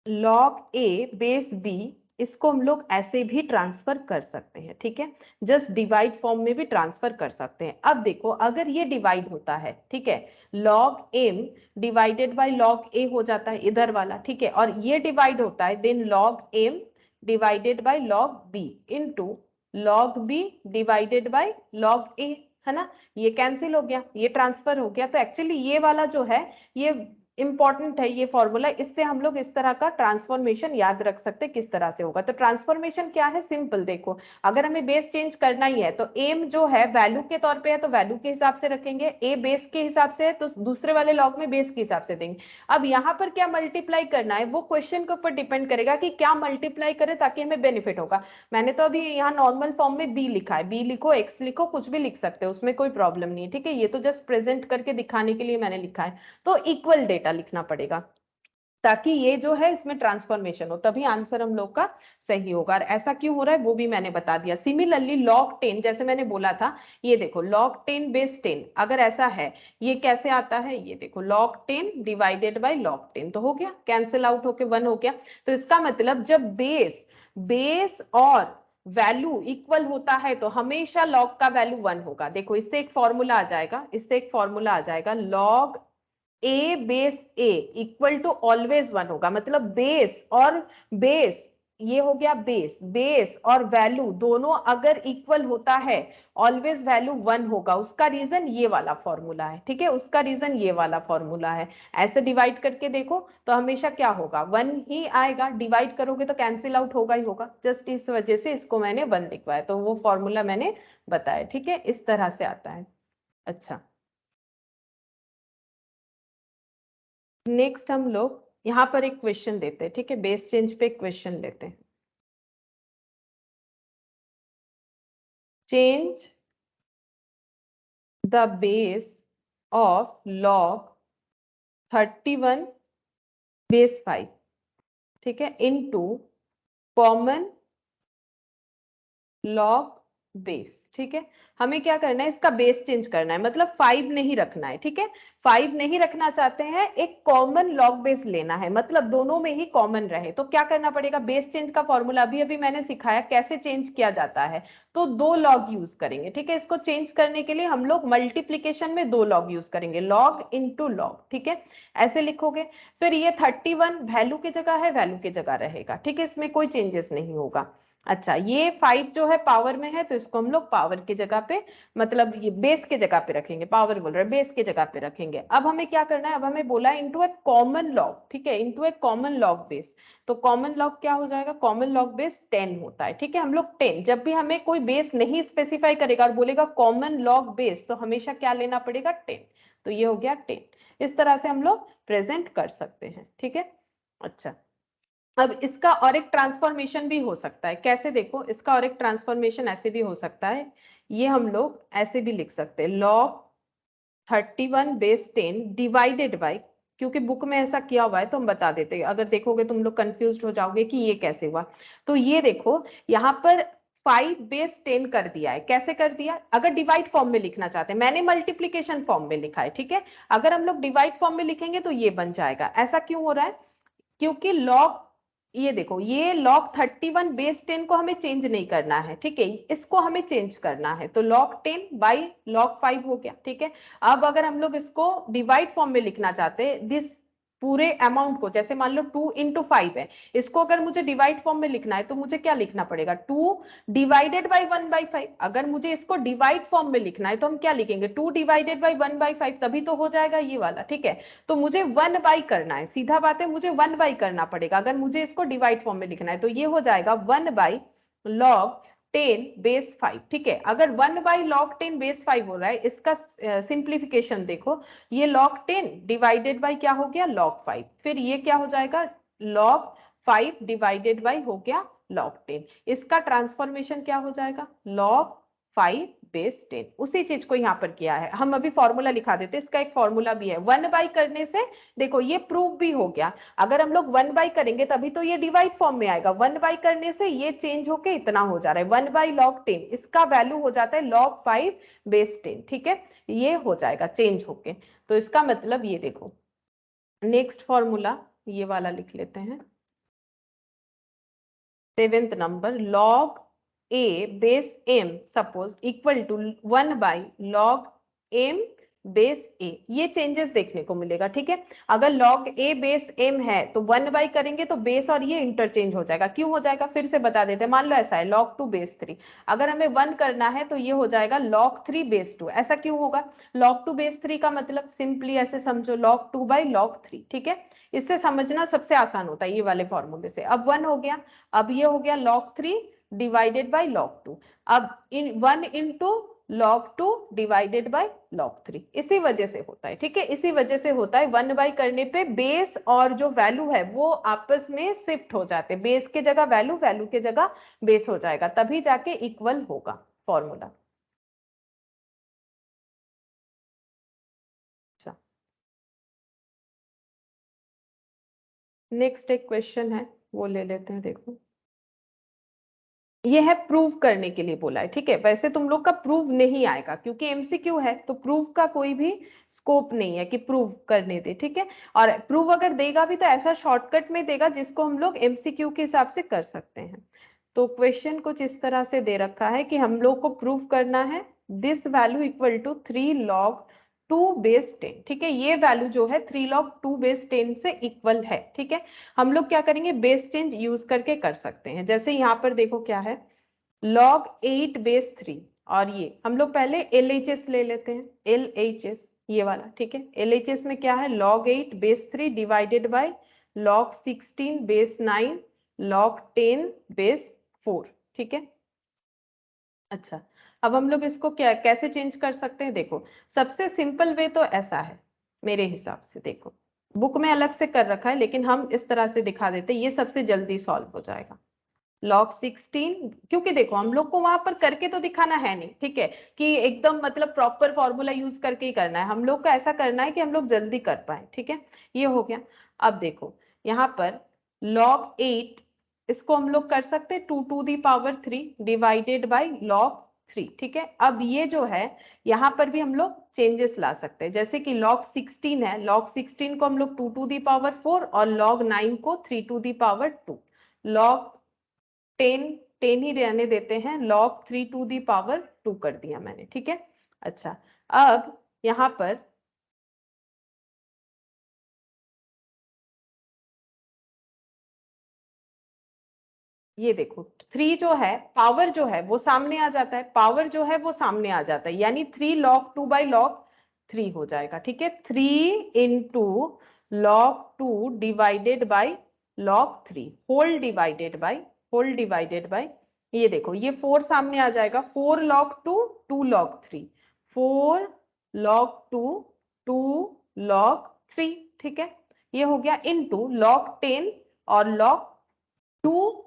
log a बेस b, इसको हम लोग ऐसे भी ट्रांसफर कर सकते हैं, ठीक है। जस्ट डिवाइड फॉर्म में भी ट्रांसफर कर सकते हैं। अब देखो अगर ये डिवाइड होता है, ठीक है, log m divided by log a हो जाता है इधर वाला, ठीक है। और ये डिवाइड होता है, then log m divided by log b into log b divided by log a, है ना। ये कैंसिल हो गया, ये ट्रांसफर हो गया। तो एक्चुअली ये वाला जो है ये इंपॉर्टेंट है, ये फॉर्मूला। इससे हम लोग इस तरह का ट्रांसफॉर्मेशन याद रख सकते हैं किस तरह से होगा। तो ट्रांसफॉर्मेशन क्या है, सिंपल देखो, अगर हमें बेस चेंज करना ही है तो एम जो है वैल्यू के तौर पे है तो वैल्यू के हिसाब से रखेंगे, ए बेस के हिसाब से है तो दूसरे वाले लॉग में बेस के हिसाब से देंगे। अब यहाँ पर क्या मल्टीप्लाई करना है वो क्वेश्चन के ऊपर डिपेंड करेगा कि क्या मल्टीप्लाई करें ताकि हमें बेनिफिट होगा। मैंने तो अभी यहाँ नॉर्मल फॉर्म में बी लिखा है, बी लिखो एक्स लिखो कुछ भी लिख सकते हो, उसमें कोई प्रॉब्लम नहीं है, ठीक है। ये तो जस्ट प्रेजेंट करके दिखाने के लिए मैंने लिखा है। तो इक्वल डेटा लिखना पड़ेगा ताकि ये जो है इसमें ट्रांसफॉर्मेशन हो, तभी आंसर हम लोग का सही होगा। और ऐसा क्यों हो रहा है वो भी मैंने बता दिया। सिमिलरली log 10, जैसे मैंने बोला था, ये देखो log 10 बेस 10 अगर ऐसा है, ये कैसे आता है, ये देखो log 10 डिवाइडेड बाय log 10, तो हो गया, कैंसिल आउट होके 1 हो गया। तो इसका मतलब जब बेस और वैल्यू इक्वल होता है तो हमेशा लॉग का वैल्यू 1 होगा। देखो इससे एक फॉर्मूला आ जाएगा, इससे एक फॉर्मूला आ जाएगा, log A base A equal to always 1 होगा। मतलब बेस ये हो गया, बेस और वैल्यू दोनों अगर इक्वल होता है ऑलवेज वैल्यू 1 होगा। उसका रीजन ये वाला फॉर्मूला है, ठीक है, उसका रीजन ये वाला फॉर्मूला है। ऐसे डिवाइड करके देखो तो हमेशा क्या होगा, 1 ही आएगा। डिवाइड करोगे तो कैंसिल आउट होगा ही होगा। जस्ट इस वजह से इसको मैंने 1 लिखवाया, तो वो फॉर्मूला मैंने बताया, ठीक है, इस तरह से आता है। अच्छा, नेक्स्ट हम लोग यहाँ पर एक क्वेश्चन देते हैं, ठीक है, बेस चेंज पे क्वेश्चन लेते हैं। Change the base of log 31 base 5, ठीक है, इनटू कॉमन log बेस, ठीक है। हमें क्या करना है, इसका बेस चेंज करना है, मतलब 5 नहीं रखना है, ठीक है। 5 नहीं रखना चाहते हैं, एक कॉमन लॉग बेस लेना है, मतलब दोनों में ही कॉमन रहे। तो क्या करना पड़ेगा, बेस चेंज का फॉर्मूला अभी अभी मैंने सिखाया कैसे चेंज किया जाता है। तो 2 लॉग यूज करेंगे, ठीक है। इसको चेंज करने के लिए हम लोग मल्टीप्लीकेशन में 2 लॉग यूज करेंगे, लॉग इंटू लॉग, ठीक है। ऐसे लिखोगे। फिर ये 31 वैल्यू की जगह है, वैल्यू की जगह रहेगा, ठीक है। इसमें कोई चेंजेस नहीं होगा। अच्छा, ये 5 जो है पावर में है, तो इसको हम लोग पावर की जगह पे, मतलब ये बेस के जगह पे रखेंगे, पावर बोल रहे हैं, बेस के जगह पे रखेंगे। अब हमें क्या करना है, अब हमें बोला इनटू ए कॉमन लॉग, ठीक है, इनटू ए कॉमन लॉग बेस। तो कॉमन लॉग क्या हो जाएगा, कॉमन लॉग बेस 10 होता है, ठीक है। हम लोग 10, जब भी हमें कोई बेस नहीं स्पेसिफाई करेगा और बोलेगा कॉमन लॉग बेस, तो हमेशा क्या लेना पड़ेगा, 10। तो ये हो गया 10। इस तरह से हम लोग प्रेजेंट कर सकते हैं, ठीक है। अच्छा, अब इसका और एक ट्रांसफॉर्मेशन भी हो सकता है, कैसे देखो, इसका और एक ट्रांसफॉर्मेशन ऐसे भी हो सकता है, ये हम लोग ऐसे भी लिख सकते हैं, log 31 बेस 10 डिवाइडेड बाई, क्योंकि बुक में ऐसा किया हुआ है तो हम बता देते हैं, अगर देखोगे तुम लोग कंफ्यूज हो जाओगे कि ये कैसे हुआ। तो ये देखो, यहाँ पर 5 बेस 10 कर दिया है, कैसे कर दिया, अगर डिवाइड फॉर्म में लिखना चाहते हैं, मैंने मल्टीप्लीकेशन फॉर्म में लिखा है, ठीक है। अगर हम लोग डिवाइड फॉर्म में लिखेंगे तो ये बन जाएगा। ऐसा क्यों हो रहा है, क्योंकि लॉग, ये देखो, ये log 31 बेस 10 को हमें चेंज नहीं करना है, ठीक है, इसको हमें चेंज करना है। तो log 10 बाई log 5 हो गया, ठीक है। अब अगर हम लोग इसको डिवाइड फॉर्म में लिखना चाहते हैं, दिस पूरे अमाउंट को, जैसे मान लो 2 इंटू 5 है, इसको अगर मुझे डिवाइड फॉर्म में लिखना है तो मुझे क्या लिखना पड़ेगा, 2 डिवाइडेड बाई 1/5। अगर मुझे इसको डिवाइड फॉर्म में लिखना है तो हम क्या लिखेंगे, 2 डिवाइडेड बाई 1/5, तभी तो हो जाएगा ये वाला, ठीक है। तो मुझे 1/, करना है, सीधा बात है, मुझे 1/, करना पड़ेगा अगर मुझे इसको डिवाइड फॉर्म में लिखना है। तो ये हो जाएगा 1/log 10 बेस 5, ठीक है। अगर 1/log 10 बेस 5 हो रहा है, इसका सिंप्लीफिकेशन देखो, ये log 10 डिवाइडेड बाई क्या हो गया, log 5, फिर ये क्या हो जाएगा, log 5 डिवाइडेड बाई हो गया log 10। इसका ट्रांसफॉर्मेशन क्या हो जाएगा, log 5 बेस 10। उसी चीज को यहाँ पर किया है, हम अभी फॉर्मूला लिखा देते, इसका एक फॉर्मूला भी है। 1/, करने से देखो ये प्रूव भी हो गया, अगर हम लोग 1/, करेंगे तभी तो ये डिवाइड फॉर्म में आएगा। 1/, करने से ये चेंज होके इतना हो जा रहा है, 1/log 10, इसका वैल्यू हो जाता है log 5 बेस 10, ठीक है। ये हो जाएगा चेंज होके। तो इसका मतलब ये देखो, नेक्स्ट फॉर्मूला ये वाला लिख लेते हैं, 7th number, log a base m suppose equal to 1/log m base a। ये चेंजेस देखने को मिलेगा, ठीक है। अगर log a बेस m है तो 1/, करेंगे तो बेस और ये इंटरचेंज हो जाएगा। क्यों हो जाएगा, फिर से बता देते हैं, मान लो ऐसा है log 2 बेस 3, अगर हमें 1 करना है तो ये हो जाएगा log 3 बेस 2। ऐसा क्यों होगा, log 2 बेस 3 का मतलब सिंपली ऐसे समझो, log 2/log 3, ठीक है। इससे समझना सबसे आसान होता है ये वाले फॉर्मूले से। अब 1 हो गया, अब ये हो गया log 3 डिवाइडेड बाई log 2, अब इन 1 into log 2 divided by log 3, इसी वजह से होता है, ठीक है। इसी वजह से होता है, 1/, करने पे बेस और जो वैल्यू है वो आपस में शिफ्ट हो जाते हैं, बेस के जगह वैल्यू, वैल्यू के जगह बेस हो जाएगा, तभी जाके इक्वल होगा फॉर्मूला। अच्छा, नेक्स्ट एक क्वेश्चन है, वो ले लेते हैं, देखो ये है प्रूव करने के लिए बोला है, ठीक है। वैसे तुम लोग का प्रूव नहीं आएगा क्योंकि एमसीक्यू है, तो प्रूव का कोई भी स्कोप नहीं है कि प्रूव करने दे, ठीक है। और प्रूव अगर देगा भी तो ऐसा शॉर्टकट में देगा जिसको हम लोग एमसीक्यू के हिसाब से कर सकते हैं। तो क्वेश्चन कुछ इस तरह से दे रखा है कि हम लोग को प्रूव करना है this value equal to 3log 2 base 10, ठीक है। ये वैल्यू जो है 3log 2 बेस 10 से इक्वल है, ठीक है। हम लोग क्या करेंगे, बेस चेंज यूज करके कर सकते हैं। जैसे यहाँ पर देखो क्या है, log 8 बेस 3, और ये हम लोग पहले LHS ले लेते हैं, LHS ये वाला, ठीक है। LHS में क्या है, log 8 base 3 divided by log 16 base 9 log 10 base 4, ठीक है। अच्छा, अब हम लोग इसको क्या कैसे चेंज कर सकते हैं, देखो सबसे सिंपल वे तो ऐसा है मेरे हिसाब से, देखो बुक में अलग से कर रखा है लेकिन हम इस तरह से दिखा देते हैं, ये सबसे जल्दी सॉल्व हो जाएगा। log 16, क्योंकि देखो हम लोग को वहां पर करके तो दिखाना है नहीं, ठीक है, कि एकदम मतलब प्रॉपर फॉर्मूला यूज करके ही करना है, हम लोग को ऐसा करना है कि हम लोग जल्दी कर पाए, ठीक है। ये हो गया। अब देखो यहाँ पर log 8, इसको हम लोग कर सकते हैं 2 to the power 3 divided by log 3, ठीक है। अब ये जो है यहाँ पर भी हम लोग चेंजेस ला सकते हैं, जैसे कि log 16 है, log 16 को हम लोग 2 to the power 4 और log 9 को 3 to the power 2, log 10 10 ही रहने देते हैं, log 3 to the power 2 कर दिया मैंने, ठीक है। अच्छा, अब यहाँ पर ये देखो 3 जो है पावर जो है वो सामने आ जाता है, पावर जो है वो सामने आ जाता है, यानी 3 log 2 by log 3 हो जाएगा, ठीक है। 3 into log 2 divided by log 3 whole divided by ये देखो ये 4 सामने आ जाएगा, 4 log 2 2 log 3, 4 log 2 2 log 3, ठीक है। ये हो गया इनटू log 10 और log 2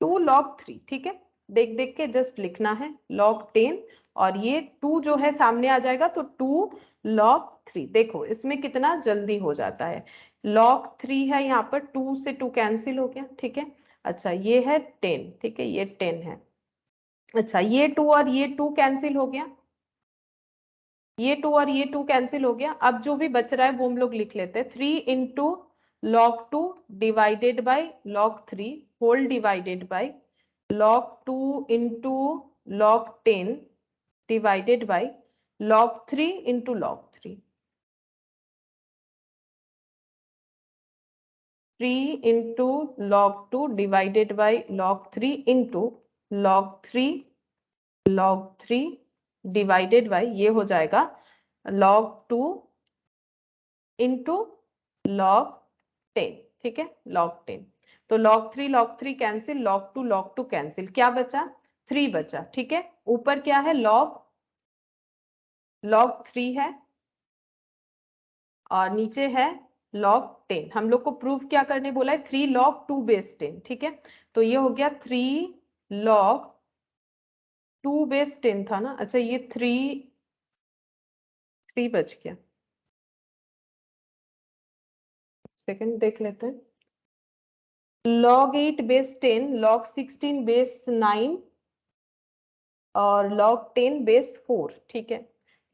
2 log 3, ठीक है। देख देख के जस्ट लिखना है log 10 और ये 2 जो है सामने आ जाएगा तो 2 log 3। देखो इसमें कितना जल्दी हो जाता है, log 3 है यहाँ पर, 2 से 2 कैंसिल हो गया, ठीक है। अच्छा ये है 10, ठीक है, ये 10 है। अच्छा ये 2 और ये 2 कैंसिल हो गया, ये 2 और ये 2 कैंसिल हो गया। अब जो भी बच रहा है वो हम लोग लिख लेते हैं, 3 into log 2 divided by log 3 whole divided by log 2 into log 10 divided by log 3 into log 3, 3 into log 2 divided by log 3 into log 3 divided by ये हो जाएगा log 2 इंटू log 10, ठीक है, log 10। तो log 3 कैंसिल, log 2 कैंसिल, क्या बचा 3 बचा, ठीक है। ऊपर क्या है log 3 है और नीचे है log 10। हम लोग को प्रूफ क्या करने बोला है, 3 log 2 बेस 10, ठीक है। तो ये हो गया 3 log 2 बेस 10 था ना, अच्छा ये 3 बच गया, सेकंड देख लेते हैं। log 8 बेस 10, log 16 बेस 9 और log 10 बेस 4, ठीक है।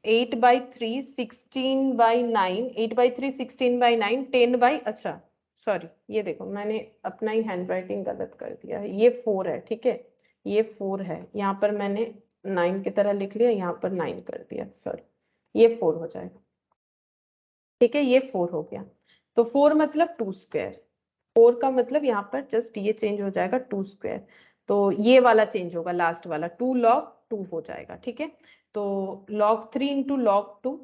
8/3 16/9, 8/3 16/9 10 अच्छा सॉरी ये देखो मैंने अपना ही हैंड राइटिंग गलत कर दिया है, ये 4 है, ठीक है, ये 4 है, यहाँ पर मैंने 9 की तरह लिख लिया, यहाँ पर 9 कर दिया, सॉरी ये 4 हो जाएगा, ठीक है, ये 4 हो गया। तो 4 मतलब 2 स्क्वायर, 4 का मतलब यहाँ पर जस्ट ये चेंज हो जाएगा 2 स्क्वायर, तो ये वाला चेंज होगा, लास्ट वाला 2 log 2 हो जाएगा, ठीक है। तो log 3 इंटू log 2,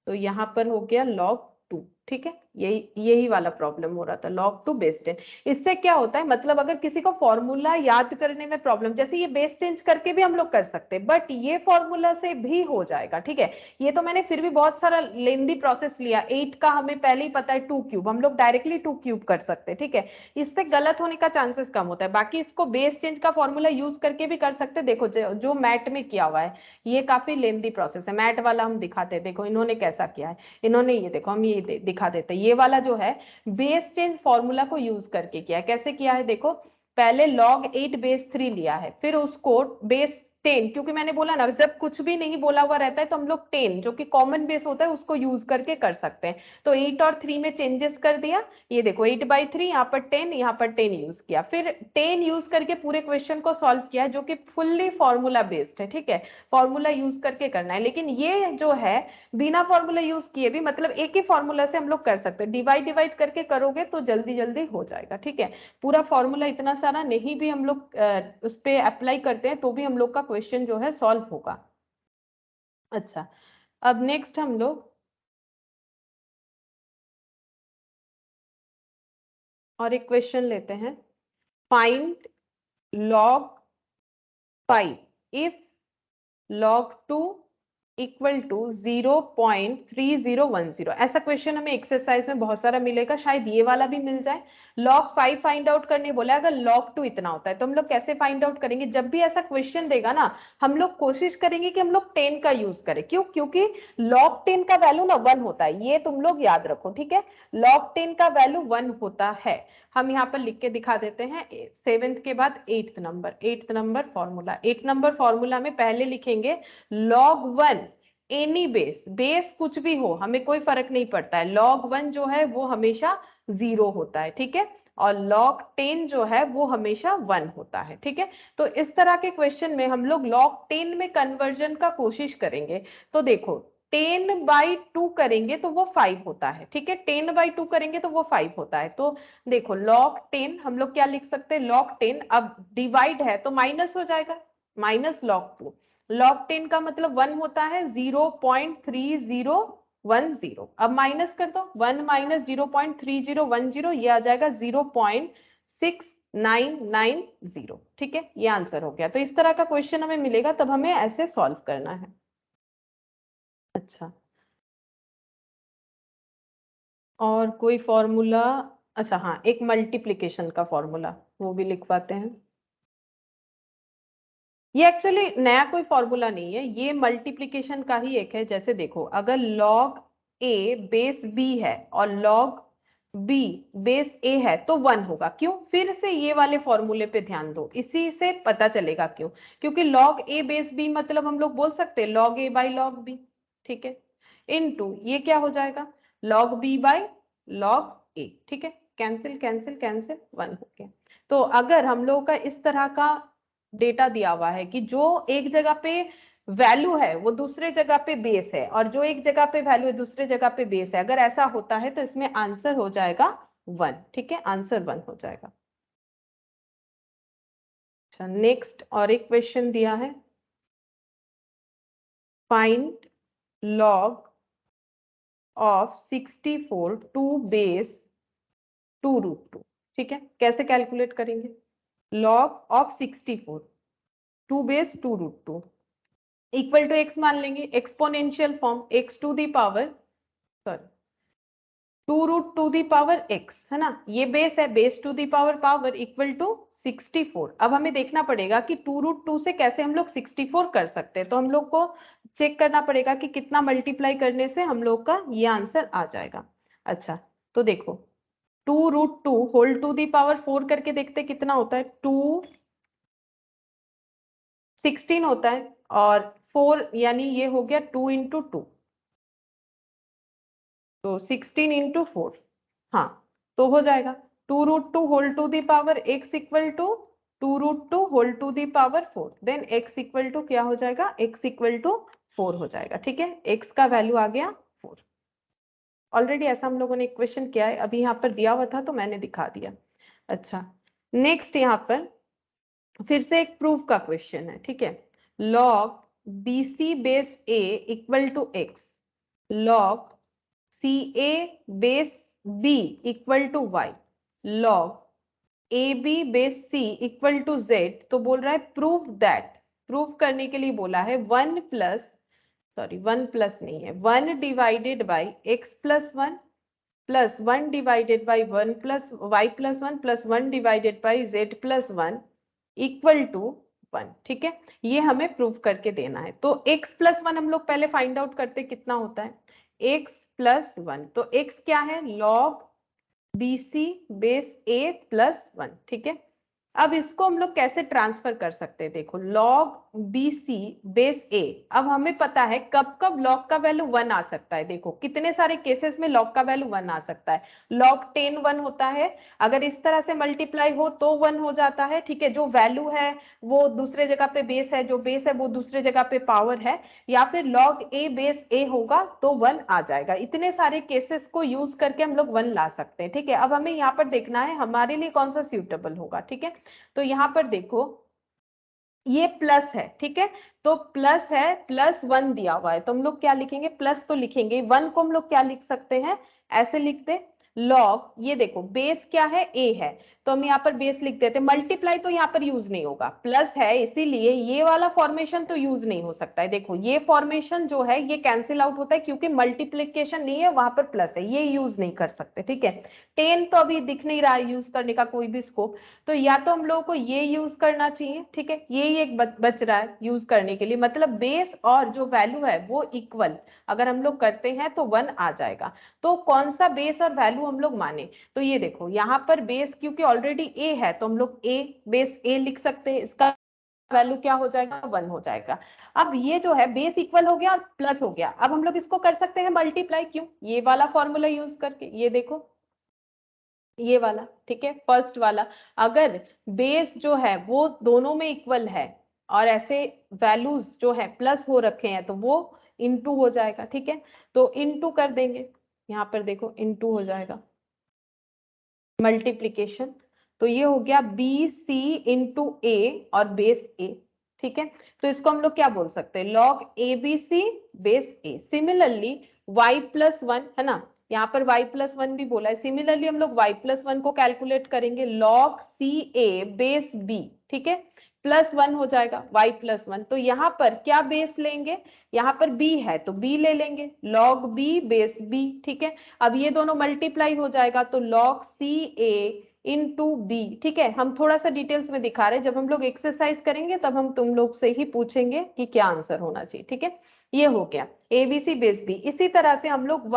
तो यहाँ पर हो गया log 2, ठीक है। यही वाला प्रॉब्लम हो रहा था, log 2 बेस 10। इससे क्या होता है, मतलब अगर किसी को फॉर्मूला याद करने में प्रॉब्लम, जैसे ये बेस चेंज करके भी हम लोग कर सकते हैं, बट ये फॉर्मूला से भी हो जाएगा, ठीक है। ये तो मैंने फिर भी बहुत सारा लेंदी प्रोसेस लिया, 8 का हमें पहले ही पता है 2 क्यूब, हम लोग डायरेक्टली 2 क्यूब कर सकते हैं, ठीक है। इससे गलत होने का चांसेस कम होता है, बाकी इसको बेस चेंज का फॉर्मूला यूज करके भी कर सकते हैं। देखो जो मैट में किया हुआ है ये काफी लेंदी प्रोसेस है, मैट वाला हम दिखाते हैं, देखो इन्होंने कैसा किया है, इन्होंने ये देखो हम ये दिखा देते हैं, ये वाला जो है बेस चेंज फॉर्मूला को यूज करके किया है। कैसे किया है देखो, पहले log 8 बेस 3 लिया है, फिर उसको बेस 10, क्योंकि मैंने बोला ना जब कुछ भी नहीं बोला हुआ रहता है तो हम लोग 10 जो कि कॉमन बेस होता है उसको यूज करके कर सकते हैं। तो 8 और 3 में चेंजेस कर दिया, ये देखो 8/3 यहाँ पर 10, यहाँ पर 10 यूज किया, फिर 10 यूज करके पूरे क्वेश्चन को सॉल्व किया जो कि फुल्ली फॉर्मूला बेस्ड है, ठीक है। फॉर्मूला यूज करके करना है, लेकिन ये जो है बिना फॉर्मूला यूज किए भी, मतलब एक ही फॉर्मूला से हम लोग कर सकते हैं, डिवाइड करके करोगे तो जल्दी जल्दी हो जाएगा, ठीक है। पूरा फॉर्मूला इतना सारा नहीं भी हम लोग उस पर अप्लाई करते हैं तो भी हम लोग का क्वेश्चन जो है सॉल्व होगा। अच्छा, अब नेक्स्ट हम लोग और एक क्वेश्चन लेते हैं, find log 5 if log 2 equal to 0.3010। ऐसा क्वेश्चन हमें एक्सरसाइज में बहुत सारा मिलेगा, शायद ये वाला भी मिल जाए। log 5 फाइंड आउट करने बोला, अगर log 2 इतना होता है तो हम लोग कैसे फाइंड आउट करेंगे? जब भी ऐसा क्वेश्चन देगा ना, हम लोग कोशिश करेंगे कि हम लोग 10 का यूज करें। क्यों? क्योंकि log 10 का वैल्यू ना 1 होता है, ये तुम लोग याद रखो, ठीक है? log 10 का वैल्यू 1 होता है। हम यहाँ पर लिख के दिखा देते हैं। 7th के बाद 8th number formula. 8th number formula में पहले लिखेंगे log 1 एनी बेस कुछ भी हो, हमें कोई फर्क नहीं पड़ता है। log 1 जो है वो हमेशा 0 होता है, ठीक है? और log 10 जो है वो हमेशा 1 होता है, ठीक है? तो इस तरह के क्वेश्चन में हम लोग log 10 में कन्वर्जन का कोशिश करेंगे। तो देखो 10/2 करेंगे तो वो 5 होता है, ठीक है? 10/2 करेंगे तो वो 5 होता है। तो देखो log 10 हम लोग क्या लिख सकते हैं? log 10 अब डिवाइड है तो माइनस हो जाएगा, माइनस log 2। log 10 का मतलब 1 होता है, 0.3010। अब माइनस कर दो, 1 माइनस 0.3010, ये आ जाएगा 0.6990, ठीक है? ये आंसर हो गया। तो इस तरह का क्वेश्चन हमें मिलेगा, तब हमें ऐसे सॉल्व करना है। अच्छा, और कोई फॉर्मूला? अच्छा हाँ, एक मल्टीप्लिकेशन का फॉर्मूला, वो भी लिखवाते हैं। ये एक्चुअली नया कोई फॉर्मूला नहीं है, ये मल्टीप्लिकेशन का ही एक है। जैसे देखो, अगर log a बेस b है और log b बेस a है तो 1 होगा। क्यों? फिर से ये वाले फॉर्मूले पे ध्यान दो, इसी से पता चलेगा क्यों। क्योंकि log a बेस b मतलब हम लोग बोल सकते हैं log a by log b, ठीक है? इनटू ये क्या हो जाएगा? log b by log a, ठीक है? कैंसिल कैंसिल कैंसिल, 1 हो गया। तो अगर हम लोग का इस तरह का डेटा दिया हुआ है कि जो एक जगह पे वैल्यू है वो दूसरे जगह पे बेस है, और जो एक जगह पे वैल्यू है दूसरे जगह पे बेस है, अगर ऐसा होता है तो इसमें आंसर हो जाएगा 1, ठीक है? आंसर 1 हो जाएगा। अच्छा, नेक्स्ट और एक क्वेश्चन दिया है, find log of 64 to base 2√2, ठीक है? कैसे कैलकुलेट करेंगे? Log of 64 2 base 2√2 equal to x मान लेंगे, exponential form, x to the power, sorry 2√2 the power x, है ना? ये बेस है, base to the power equal to 64। अब हमें देखना पड़ेगा कि 2√2 से कैसे हम लोग 64 कर सकते हैं। तो हम लोग को चेक करना पड़ेगा कि कितना मल्टीप्लाई करने से हम लोग का ये आंसर आ जाएगा। अच्छा, तो देखो 2√2 होल टू दी पावर 4 करके देखते कितना होता है। 16 होता है, और 4 यानी ये हो गया 2 इंटू 2, तो 16 इंटू 4, हाँ तो हो जाएगा 2√2 whole to the power x equal to 2√2 whole to the power 4, then x equal to क्या हो जाएगा? x इक्वल टू 4 हो जाएगा, ठीक है? x का वैल्यू आ गया 4। ऑलरेडी ऐसा हम लोगों ने इक्वेशन किया है, अभी यहाँ पर दिया हुआ था तो मैंने दिखा दिया। अच्छा, नेक्स्ट यहाँ पर फिर से एक प्रूफ का क्वेश्चन है, ठीक है? log bc base a equal to x, log CA base B equal to y, log AB base C equal to Z। तो बोल रहा है प्रूफ दैट, प्रूफ करने के लिए बोला है 1 प्लस नहीं है, 1 divided by x plus 1 plus 1 divided by 1 plus y plus 1 plus 1 divided by z plus 1 equal to 1, ठीक है? ये हमें प्रूफ करके देना है। तो x प्लस 1 हम लोग पहले फाइंड आउट करते कितना होता है। x प्लस 1, तो x क्या है? log BC base a plus 1, ठीक है? अब इसको हम लोग कैसे ट्रांसफर कर सकते हैं? देखो log BC बेस a, अब हमें पता है कब कब log का वैल्यू 1 आ सकता है। देखो कितने सारे केसेस में log का वैल्यू 1 आ सकता है। log 10 1 होता है, अगर इस तरह से मल्टीप्लाई हो तो 1 हो जाता है, ठीक है? जो वैल्यू है वो दूसरे जगह पे बेस है, जो बेस है वो दूसरे जगह पे पावर है, या फिर log a बेस a होगा तो 1 आ जाएगा। इतने सारे केसेस को यूज करके हम लोग 1 ला सकते हैं, ठीक है? अब हमें यहाँ पर देखना है हमारे लिए कौन सा सूटेबल होगा, ठीक है? तो यहां पर देखो ये प्लस है, ठीक है? तो प्लस है, प्लस 1 दिया हुआ है, तो हम लोग क्या लिखेंगे? प्लस तो लिखेंगे, 1 को हम लोग क्या लिख सकते हैं? ऐसे लिखते log, ये देखो बेस क्या है? a है, तो हम यहाँ पर बेस लिख देते हैं। मल्टीप्लाई तो यहाँ पर यूज नहीं होगा, प्लस है इसीलिए ये वाला फॉर्मेशन तो यूज नहीं हो सकता है। देखो ये फॉर्मेशन जो है ये कैंसिल आउट होता है क्योंकि मल्टीप्लीकेशन नहीं है, वहां पर प्लस है, ये यूज नहीं कर सकते। ठीक है, 10 तो अभी दिख नहीं रहा है यूज करने का कोई भी स्कोप, तो या तो हम लोगों को ये यूज करना चाहिए। ठीक है, ये ही एक बच रहा है यूज करने के लिए, मतलब बेस और जो वैल्यू है वो इक्वल अगर हम लोग करते हैं तो 1 आ जाएगा। तो कौन सा बेस और वैल्यू हम लोग माने, तो ये देखो यहाँ पर बेस क्योंकि ऑलरेडी ए है तो हम लोग ए बेस ए लिख सकते हैं, इसका वैल्यू क्या हो जाएगा 1 हो जाएगा। अब ये जो है बेस इक्वल हो गया और प्लस हो गया, अब हम लोग इसको कर सकते हैं मल्टीप्लाई, क्यों, ये वाला फॉर्मूला यूज करके, ये देखो ये वाला। ठीक है, फर्स्ट वाला, अगर बेस जो है वो दोनों में इक्वल है और ऐसे वैल्यूज जो है प्लस हो रखे हैं तो वो इनटू हो जाएगा। ठीक है, तो इनटू कर देंगे, यहाँ पर देखो इनटू हो जाएगा मल्टीप्लीकेशन, तो ये हो गया बी सी इंटू ए और बेस ए। ठीक है, तो इसको हम लोग क्या बोल सकते हैं, log A B C base A. Similarly y plus one है ना, यहाँ पर y प्लस वन भी बोला है, सिमिलरली हम लोग y प्लस वन को कैलकुलेट करेंगे लॉग सी ए बेस बी। ठीक है, प्लस वन हो जाएगा y प्लस वन, तो यहाँ पर क्या बेस लेंगे, यहाँ पर b है तो b ले लेंगे, log b बेस b। ठीक है, अब ये दोनों मल्टीप्लाई हो जाएगा तो log सी ए इंटू बी। ठीक है, हम थोड़ा सा डिटेल्स में दिखा रहे हैं, जब हम लोग एक्सरसाइज करेंगे तब हम तुम लोग से ही पूछेंगे कि क्या आंसर होना चाहिए। ठीक है, ये हो गया एबीसी बेस बी। इसी तरह से हम लोग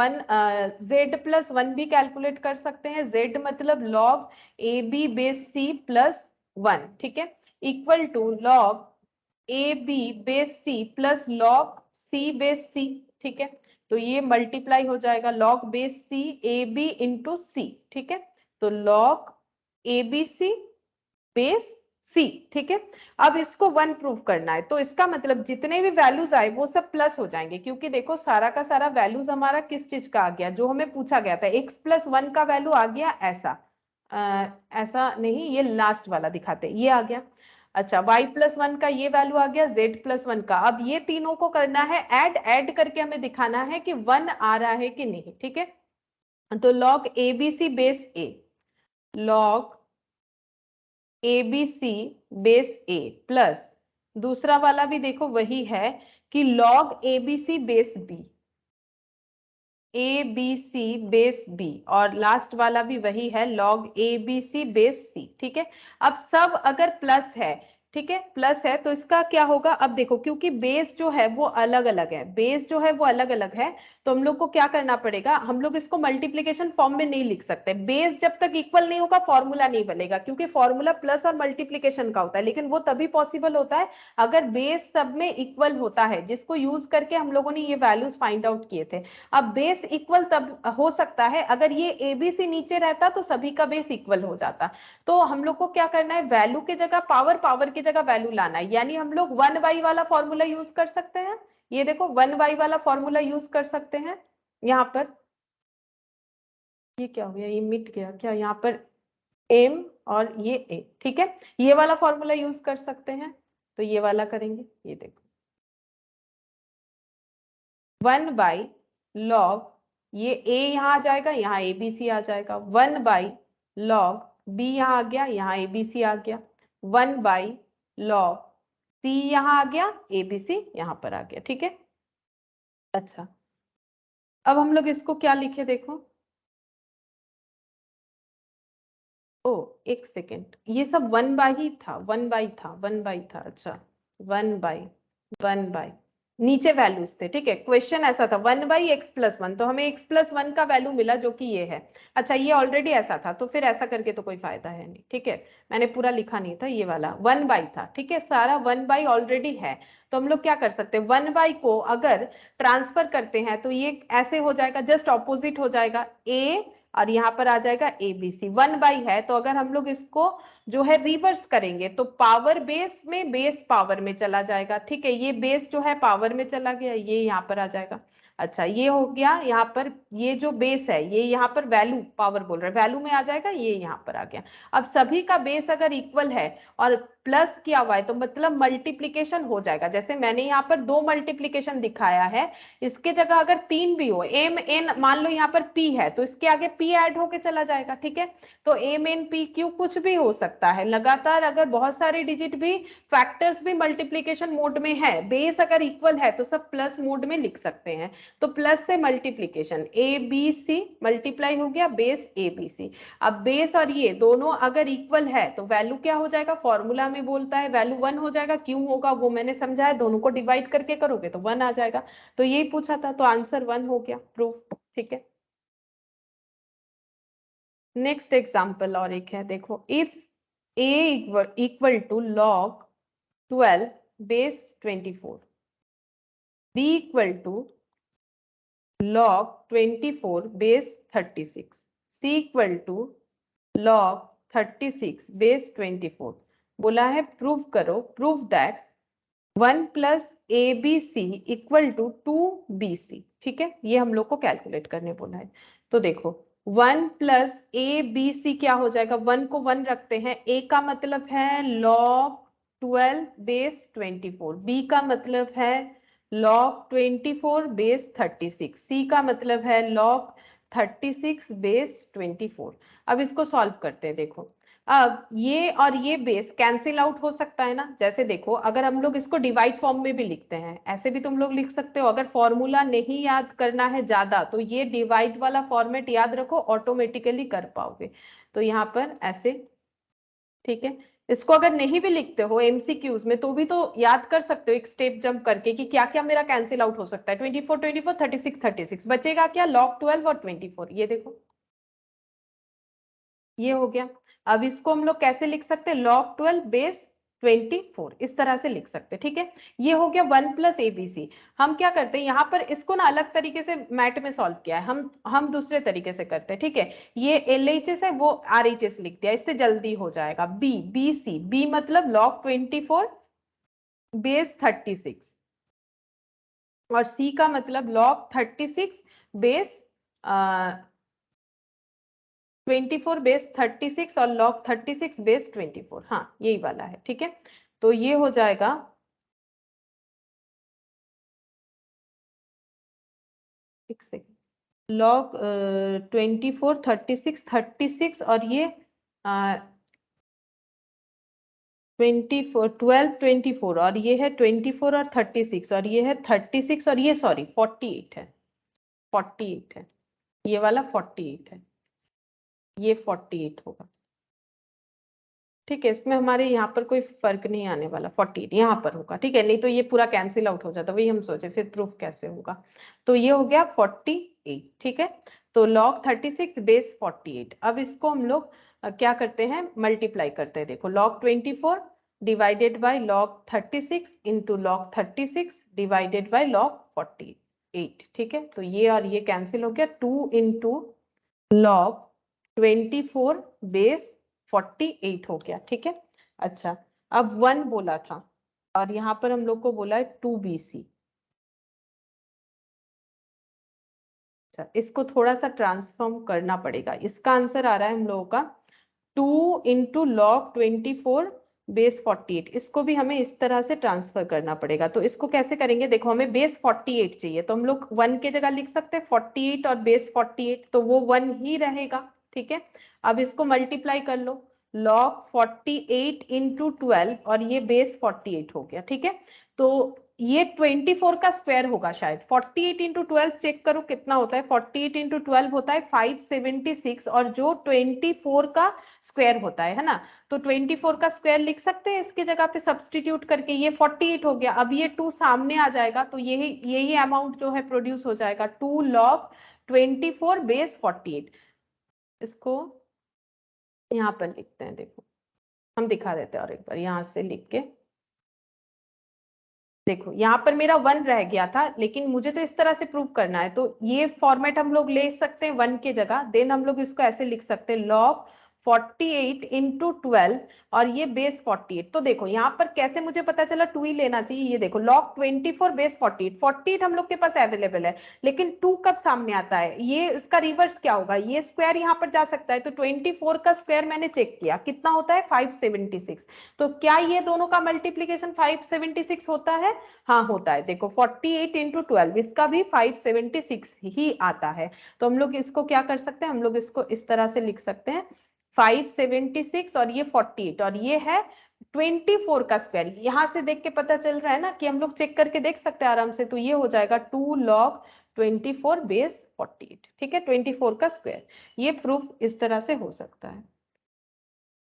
जेड प्लस वन भी कैलकुलेट कर सकते हैं, जेड मतलब log A B base C plus one. ठीक है, equal to log A B base C plus log C base C. ठीक है, तो ये मल्टीप्लाई हो जाएगा log base C A B into C. ठीक है, तो log A B C base C. ठीक है, अब इसको 1 प्रूव करना है, तो इसका मतलब जितने भी वैल्यूज आए वो सब प्लस हो जाएंगे, क्योंकि देखो सारा का सारा वैल्यूज हमारा किस चीज का आ गया, जो हमें पूछा गया था, x प्लस वन का वैल्यू आ गया ऐसा, ऐसा नहीं, ये लास्ट वाला दिखाते, ये आ गया। अच्छा, y प्लस वन का ये वैल्यू आ गया, z प्लस वन का। अब ये तीनों को करना है ऐड, ऐड करके हमें दिखाना है कि 1 आ रहा है कि नहीं। ठीक है, तो log abc base a, log abc base a plus दूसरा वाला भी देखो वही है कि log abc base b, A B C base B, और लास्ट वाला भी वही है log A B C base C. ठीक है, अब सब अगर प्लस है, ठीक है प्लस है, तो इसका क्या होगा, अब देखो क्योंकि बेस जो है वो अलग अलग है, बेस जो है वो अलग अलग है, तो हम लोग को क्या करना पड़ेगा, हम लोग इसको मल्टीप्लीकेशन फॉर्म में नहीं लिख सकते, बेस जब तक इक्वल नहीं होगा फॉर्मूला नहीं बनेगा, क्योंकि फॉर्मूला प्लस और मल्टीप्लीकेशन का होता है, लेकिन वो तभी पॉसिबल होता है अगर बेस सब में इक्वल होता है, जिसको यूज करके हम लोगों ने ये वैल्यूज फाइंड आउट किए थे। अब बेस इक्वल तब हो सकता है अगर ये एबीसी नीचे रहता तो सभी का बेस इक्वल हो जाता, तो हम लोग को क्या करना है, वैल्यू की जगह पावर, पावर की जगह वैल्यू लाना है, यानी हम लोग 1/y वाला फॉर्मूला यूज कर सकते हैं, ये देखो 1/y वाला फॉर्मूला यूज कर सकते हैं। यहाँ पर ये क्या हो गया, ये मिट गया क्या, यहाँ पर m और ये a। ठीक है, ये वाला फॉर्मूला यूज कर सकते हैं, तो ये वाला करेंगे, ये देखो 1/log, ये a यहाँ आ जाएगा, यहाँ abc आ जाएगा, 1/log b यहाँ आ गया, यहाँ abc आ गया, 1/log c यहाँ आ गया, abc यहाँ पर आ गया। ठीक है, अच्छा अब हम लोग इसको क्या लिखे देखो, ओ एक सेकेंड, ये सब 1/, ही था 1/, था 1/, था, अच्छा 1/, 1/, नीचे वैल्यूज थे। ठीक है, क्वेश्चन ऐसा था 1/x प्लस वन, तो हमें x प्लस वन का वैल्यू मिला जो कि ये है। अच्छा, ये ऑलरेडी ऐसा था तो फिर ऐसा करके तो कोई फायदा है नहीं। ठीक है, मैंने पूरा लिखा नहीं था, ये वाला 1/, था। ठीक है, सारा 1/, ऑलरेडी है, तो हम लोग क्या कर सकते हैं, 1/, को अगर ट्रांसफर करते हैं तो ये ऐसे हो जाएगा, जस्ट ऑपोजिट हो जाएगा, a और यहाँ पर आ जाएगा abc, 1/, है तो अगर हम लोग इसको जो है रिवर्स करेंगे तो पावर बेस में, बेस पावर में चला जाएगा। ठीक है, ये बेस जो है पावर में चला गया, ये यहाँ पर आ जाएगा। अच्छा, ये हो गया यहाँ पर, ये जो बेस है ये यहाँ पर वैल्यू, पावर बोल रहे हैं, वैल्यू में आ जाएगा, ये यहाँ पर आ गया। अब सभी का बेस अगर इक्वल है और प्लस किया हुआ है तो मतलब मल्टीप्लीकेशन हो जाएगा। जैसे मैंने यहाँ पर 2 मल्टीप्लीकेशन दिखाया है, इसके जगह अगर 3 भी हो, एम एन मान लो यहाँ पर p है तो इसके आगे p ऐड होके चला जाएगा, ठीक है। तो एम एन पी क्यू कुछ भी हो सकता है लगातार, अगर बहुत सारे डिजिट भी फैक्टर्स भी मल्टीप्लीकेशन मोड में है, बेस अगर इक्वल है तो सब प्लस मोड में लिख सकते हैं। तो प्लस से multiplication A B C multiply हो गया बेस ए बी सी। अब बेस और ये दोनों अगर इक्वल है तो वैल्यू क्या हो जाएगा, फॉर्मूला में बोलता है वैल्यू 1 हो जाएगा। क्यों होगा वो मैंने समझाया, दोनों को डिवाइड करके करोगे तो 1 आ जाएगा। तो यही पूछा था, तो आंसर 1 हो गया, प्रूफ, ठीक है। नेक्स्ट एग्जाम्पल और एक है, देखो if a equal to log 12 base 24, b equal to log 24 base 36, c equal to log 36 base 24। बोला है प्रूव करो, prove that 1 plus a B c equal to 2bc, ठीक है। ये हम लोग को कैलकुलेट करने बोला है। तो देखो 1 प्लस ए बी सी क्या हो जाएगा, 1 को 1 रखते हैं, a का मतलब है log 12 बेस 24, b का मतलब है log 24 बेस 36, c का मतलब है log 36 बेस 24। अब इसको सॉल्व करते हैं। देखो अब ये और ये बेस कैंसिल आउट हो सकता है ना। जैसे देखो अगर हम लोग इसको डिवाइड फॉर्म में भी लिखते हैं, ऐसे भी तुम लोग लिख सकते हो। अगर फॉर्मूला नहीं याद करना है ज्यादा तो ये डिवाइड वाला फॉर्मेट याद रखो, ऑटोमेटिकली कर पाओगे। तो यहाँ पर ऐसे, ठीक है। इसको अगर नहीं भी लिखते हो एमसीक्यूज में तो भी तो याद कर सकते हो एक स्टेप जंप करके कि क्या क्या मेरा कैंसिल आउट हो सकता है। 24 24 36 36 बचेगा क्या, log 12 और 24। ये देखो ये हो गया। अब इसको हम लोग कैसे लिख सकते हैं, log 12 बेस 24, इस तरह से लिख सकते हैं, ठीक है। ये हो गया 1 प्लस एबीसी। हम क्या करते हैं यहाँ पर इसको ना अलग तरीके से मैथ में सॉल्व किया है, हम दूसरे तरीके से करते हैं, ठीक है। ये LHS है, वो RHS लिख दिया, इससे जल्दी हो जाएगा। बी बी सी, बी मतलब log 24 बेस 36 और सी का मतलब log 36 बेस 24 बेस 36 और log 36 बेस 24, हाँ यही वाला है, ठीक है। तो ये हो जाएगा एक सेकेंड, log 24 36 36 और ये 24 12 24 और ये है 24 और 36 और ये है 36 और ये सॉरी 48 है, 48 है, ये वाला 48 है, ये 48 होगा, ठीक है। इसमें हमारे यहाँ पर कोई फर्क नहीं आने वाला, 48 यहाँ पर होगा, ठीक है। नहीं तो ये पूरा कैंसिल आउट हो जाता, वही हम सोचे फिर प्रूफ कैसे होगा। तो ये हो गया 48, ठीक है। तो log 36 बेस 48। अब इसको हम लोग क्या करते हैं, मल्टीप्लाई करते हैं। देखो log 24 divided by log 36 into log 36 divided by log 48, ठीक है। तो ये और ये कैंसिल हो गया, 2 इंटू log 24 बेस 48 हो गया, ठीक है। अच्छा अब 1 बोला था और यहाँ पर हम लोग को बोला है 2bc। अच्छा इसको थोड़ा सा ट्रांसफॉर्म करना पड़ेगा, इसका आंसर आ रहा है हम लोगों का 2 इंटू log 24 बेस 48। इसको भी हमें इस तरह से ट्रांसफर करना पड़ेगा। तो इसको कैसे करेंगे, देखो हमें बेस 48 चाहिए तो हम लोग 1 के जगह लिख सकते हैं 48 और बेस 48, तो वो 1 ही रहेगा, ठीक है। अब इसको मल्टीप्लाई कर लो, log 48 इंटू 12 और ये बेस 48 हो गया, ठीक है। तो ये 24 का स्क्वायर होगा शायद, 48 इंटू 12 चेक करो कितना होता है, 48 इंटू 12 होता है 576 और जो 24 का स्क्वायर होता है ना, तो 24 का स्क्वायर लिख सकते हैं इसके जगह पे सब्सटीट्यूट करके, ये 48 हो गया। अब ये 2 सामने आ जाएगा तो यही अमाउंट जो है प्रोड्यूस हो जाएगा, 2 log 24 बेस 48। इसको यहाँ पर लिखते हैं, देखो हम दिखा देते हैं और एक बार यहाँ से लिख के, देखो यहाँ पर मेरा 1 रह गया था लेकिन मुझे तो इस तरह से प्रूव करना है, तो ये फॉर्मेट हम लोग ले सकते हैं 1 के जगह, देन हम लोग इसको ऐसे लिख सकते हैं log 48 इंटू 12 और ये बेस 48। तो देखो यहाँ पर कैसे मुझे पता चला 2 ही लेना चाहिए, ये देखो log 24 बेस 48, 48 हम लोग के पास अवेलेबल है, लेकिन 2 कब सामने आता है, ये इसका रिवर्स क्या होगा, ये स्क्वायर यहाँ पर जा सकता है, तो 24 का स्क्वायर मैंने चेक किया कितना होता है 576। तो क्या ये दोनों का मल्टीप्लीकेशन 576 होता है? हाँ होता है। देखो 48 इंटू 12 इसका भी 576 ही आता है। तो हम लोग इसको क्या कर सकते हैं, हम लोग इसको इस तरह से लिख सकते हैं 576 और ये 48 और ये है 24 का स्क्वायर। यहां से देख के पता चल रहा है ना कि हम लोग चेक करके देख सकते हैं आराम से, तो ये हो जाएगा 2 log 24 बेस 48, ठीक है, 24 का स्क्वायर। ये प्रूफ इस तरह से हो सकता है।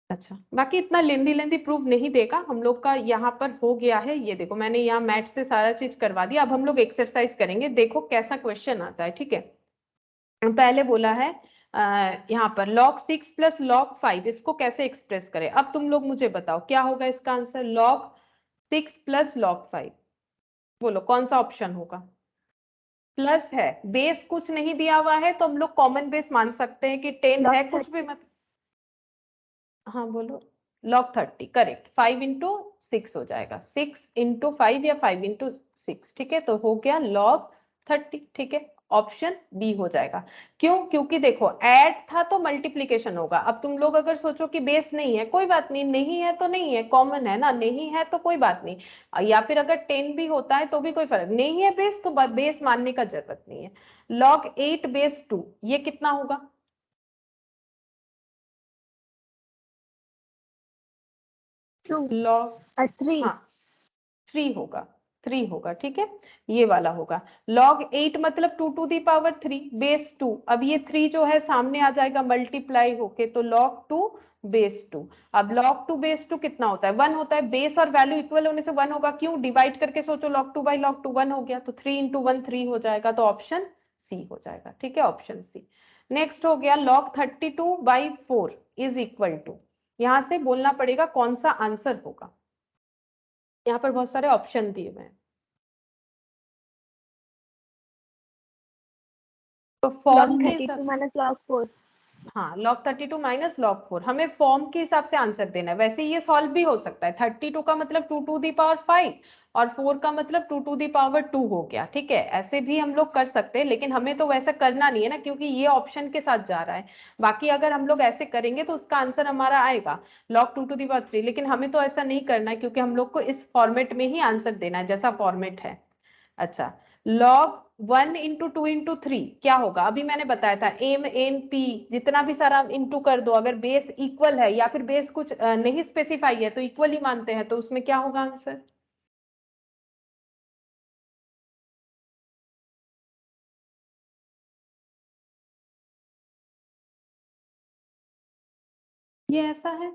अच्छा, बाकी इतना लेंदी प्रूफ नहीं देगा, हम लोग का यहाँ पर हो गया है। ये देखो मैंने यहाँ मैथ से सारा चीज करवा दिया। अब हम लोग एक्सरसाइज करेंगे, देखो कैसा क्वेश्चन आता है, ठीक है। पहले बोला है यहाँ पर log 6 प्लस log 5 इसको कैसे एक्सप्रेस करें। अब तुम लोग मुझे बताओ क्या होगा इसका आंसर, log 6 प्लस log 5, बोलो कौन सा ऑप्शन होगा। प्लस है, बेस कुछ नहीं दिया हुआ है तो हम लोग कॉमन बेस मान सकते हैं कि 10 है, कुछ भी मत। हाँ बोलो, log 30 करेक्ट, 5 इंटू 6 हो जाएगा, 6 इंटू 5 या 5 इंटू 6, ठीक है, तो हो गया log 30, ठीक है, ऑप्शन बी हो जाएगा। क्यों? क्योंकि देखो ऐड था तो मल्टीप्लीकेशन होगा। अब तुम लोग अगर सोचो कि बेस नहीं है, कोई बात नहीं, नहीं है तो नहीं है, कॉमन है ना, नहीं है तो कोई बात नहीं, या फिर अगर 10 भी होता है तो भी कोई फर्क नहीं है, बेस तो बेस मानने का जरूरत नहीं है। log 8 बेस 2 ये कितना होगा, log 3 हाँ 3 होगा, 3 होगा, ठीक है, ये वाला होगा। log 8 मतलब 2 टू दी पावर 3 बेस 2, अब ये 3 जो है सामने आ जाएगा मल्टीप्लाई होके, तो log 2 बेस 2। अब log 2 बेस 2 कितना होता है, 1 होता है, बेस और वैल्यू इक्वल होने से 1 होगा, क्यों, डिवाइड करके सोचो, log 2 बाई log 2 1 हो गया, तो 3 इंटू 1 3 हो जाएगा, तो ऑप्शन सी हो जाएगा, ठीक है, ऑप्शन सी। नेक्स्ट हो गया log 32 by 4 is equal to, यहां से बोलना पड़ेगा कौन सा आंसर होगा। यहाँ पर बहुत सारे ऑप्शन दिए हुए हैं, तो फॉर्म log के 32 हिसाब से, minus log 4 हाँ log 32 माइनस log 4, हमें फॉर्म के हिसाब से आंसर देना है। वैसे ये सॉल्व भी हो सकता है, 32 का मतलब 2 टू दी पावर 5 और 4 का मतलब 2 टू दी पावर 2 हो गया, ठीक है, ऐसे भी हम लोग कर सकते हैं, लेकिन हमें तो वैसा करना नहीं है ना, क्योंकि ये ऑप्शन के साथ जा रहा है। बाकी अगर हम लोग ऐसे करेंगे तो उसका आंसर हमारा आएगा log 2 टू दी पावर 3, लेकिन हमें तो ऐसा नहीं करना है, क्योंकि हम लोग को इस फॉर्मेट में ही आंसर देना है जैसा फॉर्मेट है। अच्छा, log 1 इंटू 2 इंटू 3 क्या होगा, अभी मैंने बताया था एम एन पी जितना भी सारा इंटू कर दो, अगर बेस इक्वल है या फिर बेस कुछ नहीं स्पेसिफाई है तो इक्वल ही मानते हैं, तो उसमें क्या होगा आंसर। ये ऐसा है,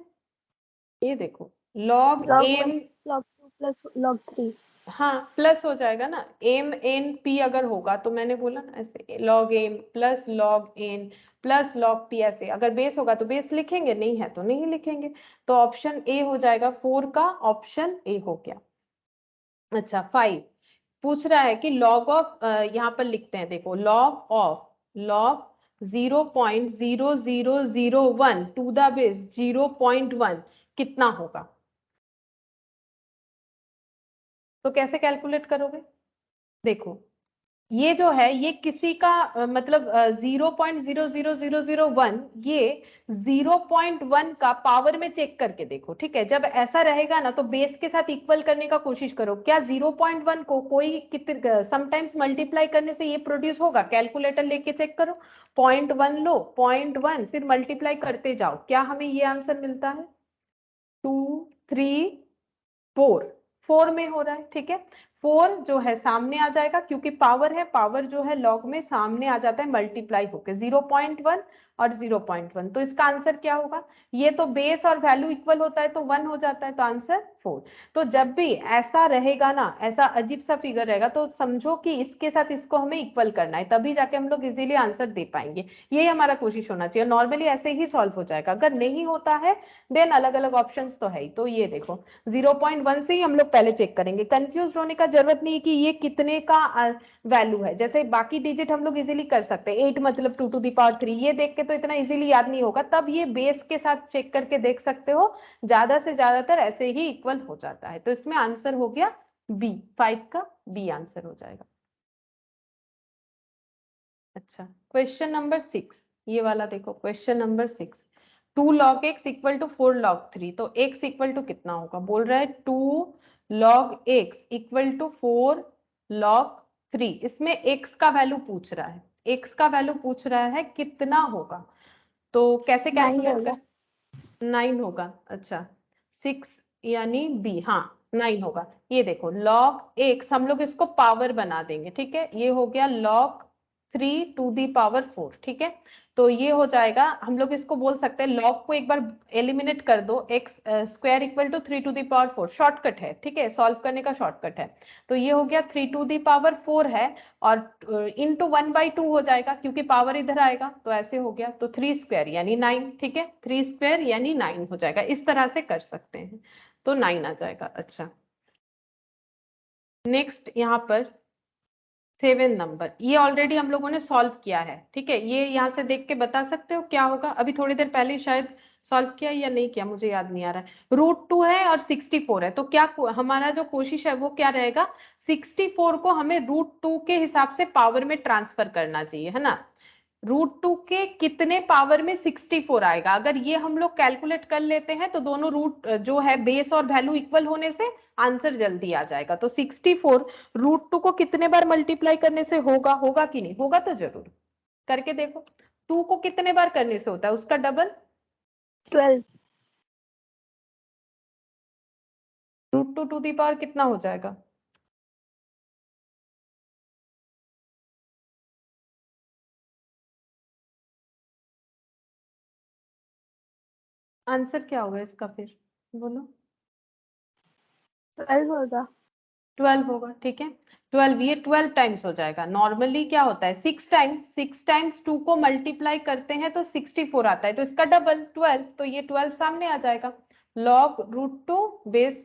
ये देखो log log 1 m, log 2 plus log 3 हाँ प्लस हो जाएगा ना, एम एन पी अगर होगा तो मैंने बोला ना ऐसे log m plus log n plus log p, ऐसे अगर बेस होगा तो बेस लिखेंगे, नहीं है तो नहीं लिखेंगे, तो ऑप्शन ए हो जाएगा, 4 का ऑप्शन ए हो गया। अच्छा 5 पूछ रहा है कि log ऑफ, यहाँ पर लिखते हैं देखो, log 0.0001 टू द बेस 0.1 कितना होगा, तो कैसे कैलकुलेट करोगे। देखो ये जो है ये किसी का मतलब 0.00001, ये 0.1 का पावर में चेक करके देखो, ठीक है, जब ऐसा रहेगा ना तो बेस के साथ इक्वल करने का कोशिश करो। क्या 0.1 को कोई कितने समटाइम्स मल्टीप्लाई करने से ये प्रोड्यूस होगा, कैलकुलेटर लेके चेक करो, 0.1 लो, 0.1 फिर मल्टीप्लाई करते जाओ, क्या हमें ये आंसर मिलता है 2 3 4, 4 में हो रहा है, ठीक है, 4 जो है सामने आ जाएगा, क्योंकि पावर है, पावर जो है लॉग में सामने आ जाता है मल्टीप्लाई होके, 0.1 और 0.1, तो इसका आंसर क्या होगा, ये तो बेस और वैल्यू इक्वल होता है तो 1 हो जाता है, तो आंसर 4। तो जब भी ऐसा रहेगा ना, ऐसा अजीब सा फिगर रहेगा, तो समझो कि इसके साथ इसको हमें इक्वल करना है, तभी जाके हम लोग इजीली आंसर दे पाएंगे, यही हमारा कोशिश होना चाहिए। नॉर्मली ऐसे ही सॉल्व हो जाएगा, अगर नहीं होता है देन अलग अलग ऑप्शंस तो है ही। तो ये देखो 0.1 से ही हम लोग पहले चेक करेंगे, कंफ्यूज होने का जरूरत नहीं है कि ये कितने का वैल्यू है, जैसे बाकी डिजिट हम लोग इजीली कर सकते हैं, 8 मतलब 2 टू दी पावर 3, ये देख के करके तो इतना इजीली याद नहीं होगा, तब ये बेस के साथ चेक करके देख सकते हो, ज्यादा से ज्यादातर ऐसे ही इक्वल हो जाता है। तो इसमें आंसर हो गया बी, 5 का बी आंसर हो जाएगा। अच्छा, क्वेश्चन नंबर 6, ये वाला देखो, question number 6, 2 log x equal to 4 log 3, तो x इक्वल टू कितना होगा, बोल रहा है 2 log x equal to 4 log 3, इसमें x का वैल्यू पूछ रहा है, x का वैल्यू पूछ रहा है कितना होगा, तो कैसे 9 कैलकुलेट होगा। कर, 9 होगा। अच्छा, 6 यानी बी, हाँ 9 होगा। ये देखो log x, हम लोग इसको पावर बना देंगे, ठीक है, ये हो गया log 3 टू दी पावर 4, ठीक है, तो ये हो जाएगा, हम लोग इसको बोल सकते हैं log को एक बार एलिमिनेट कर दो, x square equal to 3 to the power 4, shortcut है, ठीक है, सॉल्व करने का शॉर्टकट है। तो ये हो गया 3 टू दी पावर 4 है, और इंटू 1/2 हो जाएगा क्योंकि पावर इधर आएगा, तो ऐसे हो गया, तो 3 स्क्वायर यानी 9, ठीक है, 3 स्क्वायर यानी 9 हो जाएगा, इस तरह से कर सकते हैं, तो 9 आ जाएगा। अच्छा, नेक्स्ट यहाँ पर 7 नंबर, ये ऑलरेडी हम लोगों ने सॉल्व किया है, ठीक है, ये यहाँ से देख के बता सकते हो क्या होगा, अभी थोड़ी देर पहले शायद सॉल्व किया या नहीं किया, मुझे याद नहीं आ रहा है। √2 है और 64 है, तो क्या हमारा जो कोशिश है वो क्या रहेगा, 64 को हमें √2 के हिसाब से पावर में ट्रांसफर करना चाहिए, है ना। √2 के कितने पावर में 64 आएगा, अगर ये हम लोग कैलकुलेट कर लेते हैं तो दोनों रूट जो है बेस और वैल्यू इक्वल होने से आंसर जल्दी आ जाएगा। तो 64 √2 को कितने बार मल्टीप्लाई करने से होगा, होगा कि नहीं, होगा तो जरूर करके देखो, 2 को कितने बार करने से होता है उसका डबल, 12। √2 टू दी पावर कितना हो जाएगा, आंसर क्या होगा इसका फिर, बोलो। 12 होगा। 12 होगा, ठीक है, 12, ये 12 टाइम्स हो जाएगा। नॉर्मली क्या होता है, 6 टाइम्स 2 को मल्टीप्लाई करते हैं तो 64 आता है, तो इसका डबल 12, तो ये 12 सामने आ जाएगा, log √2 बेस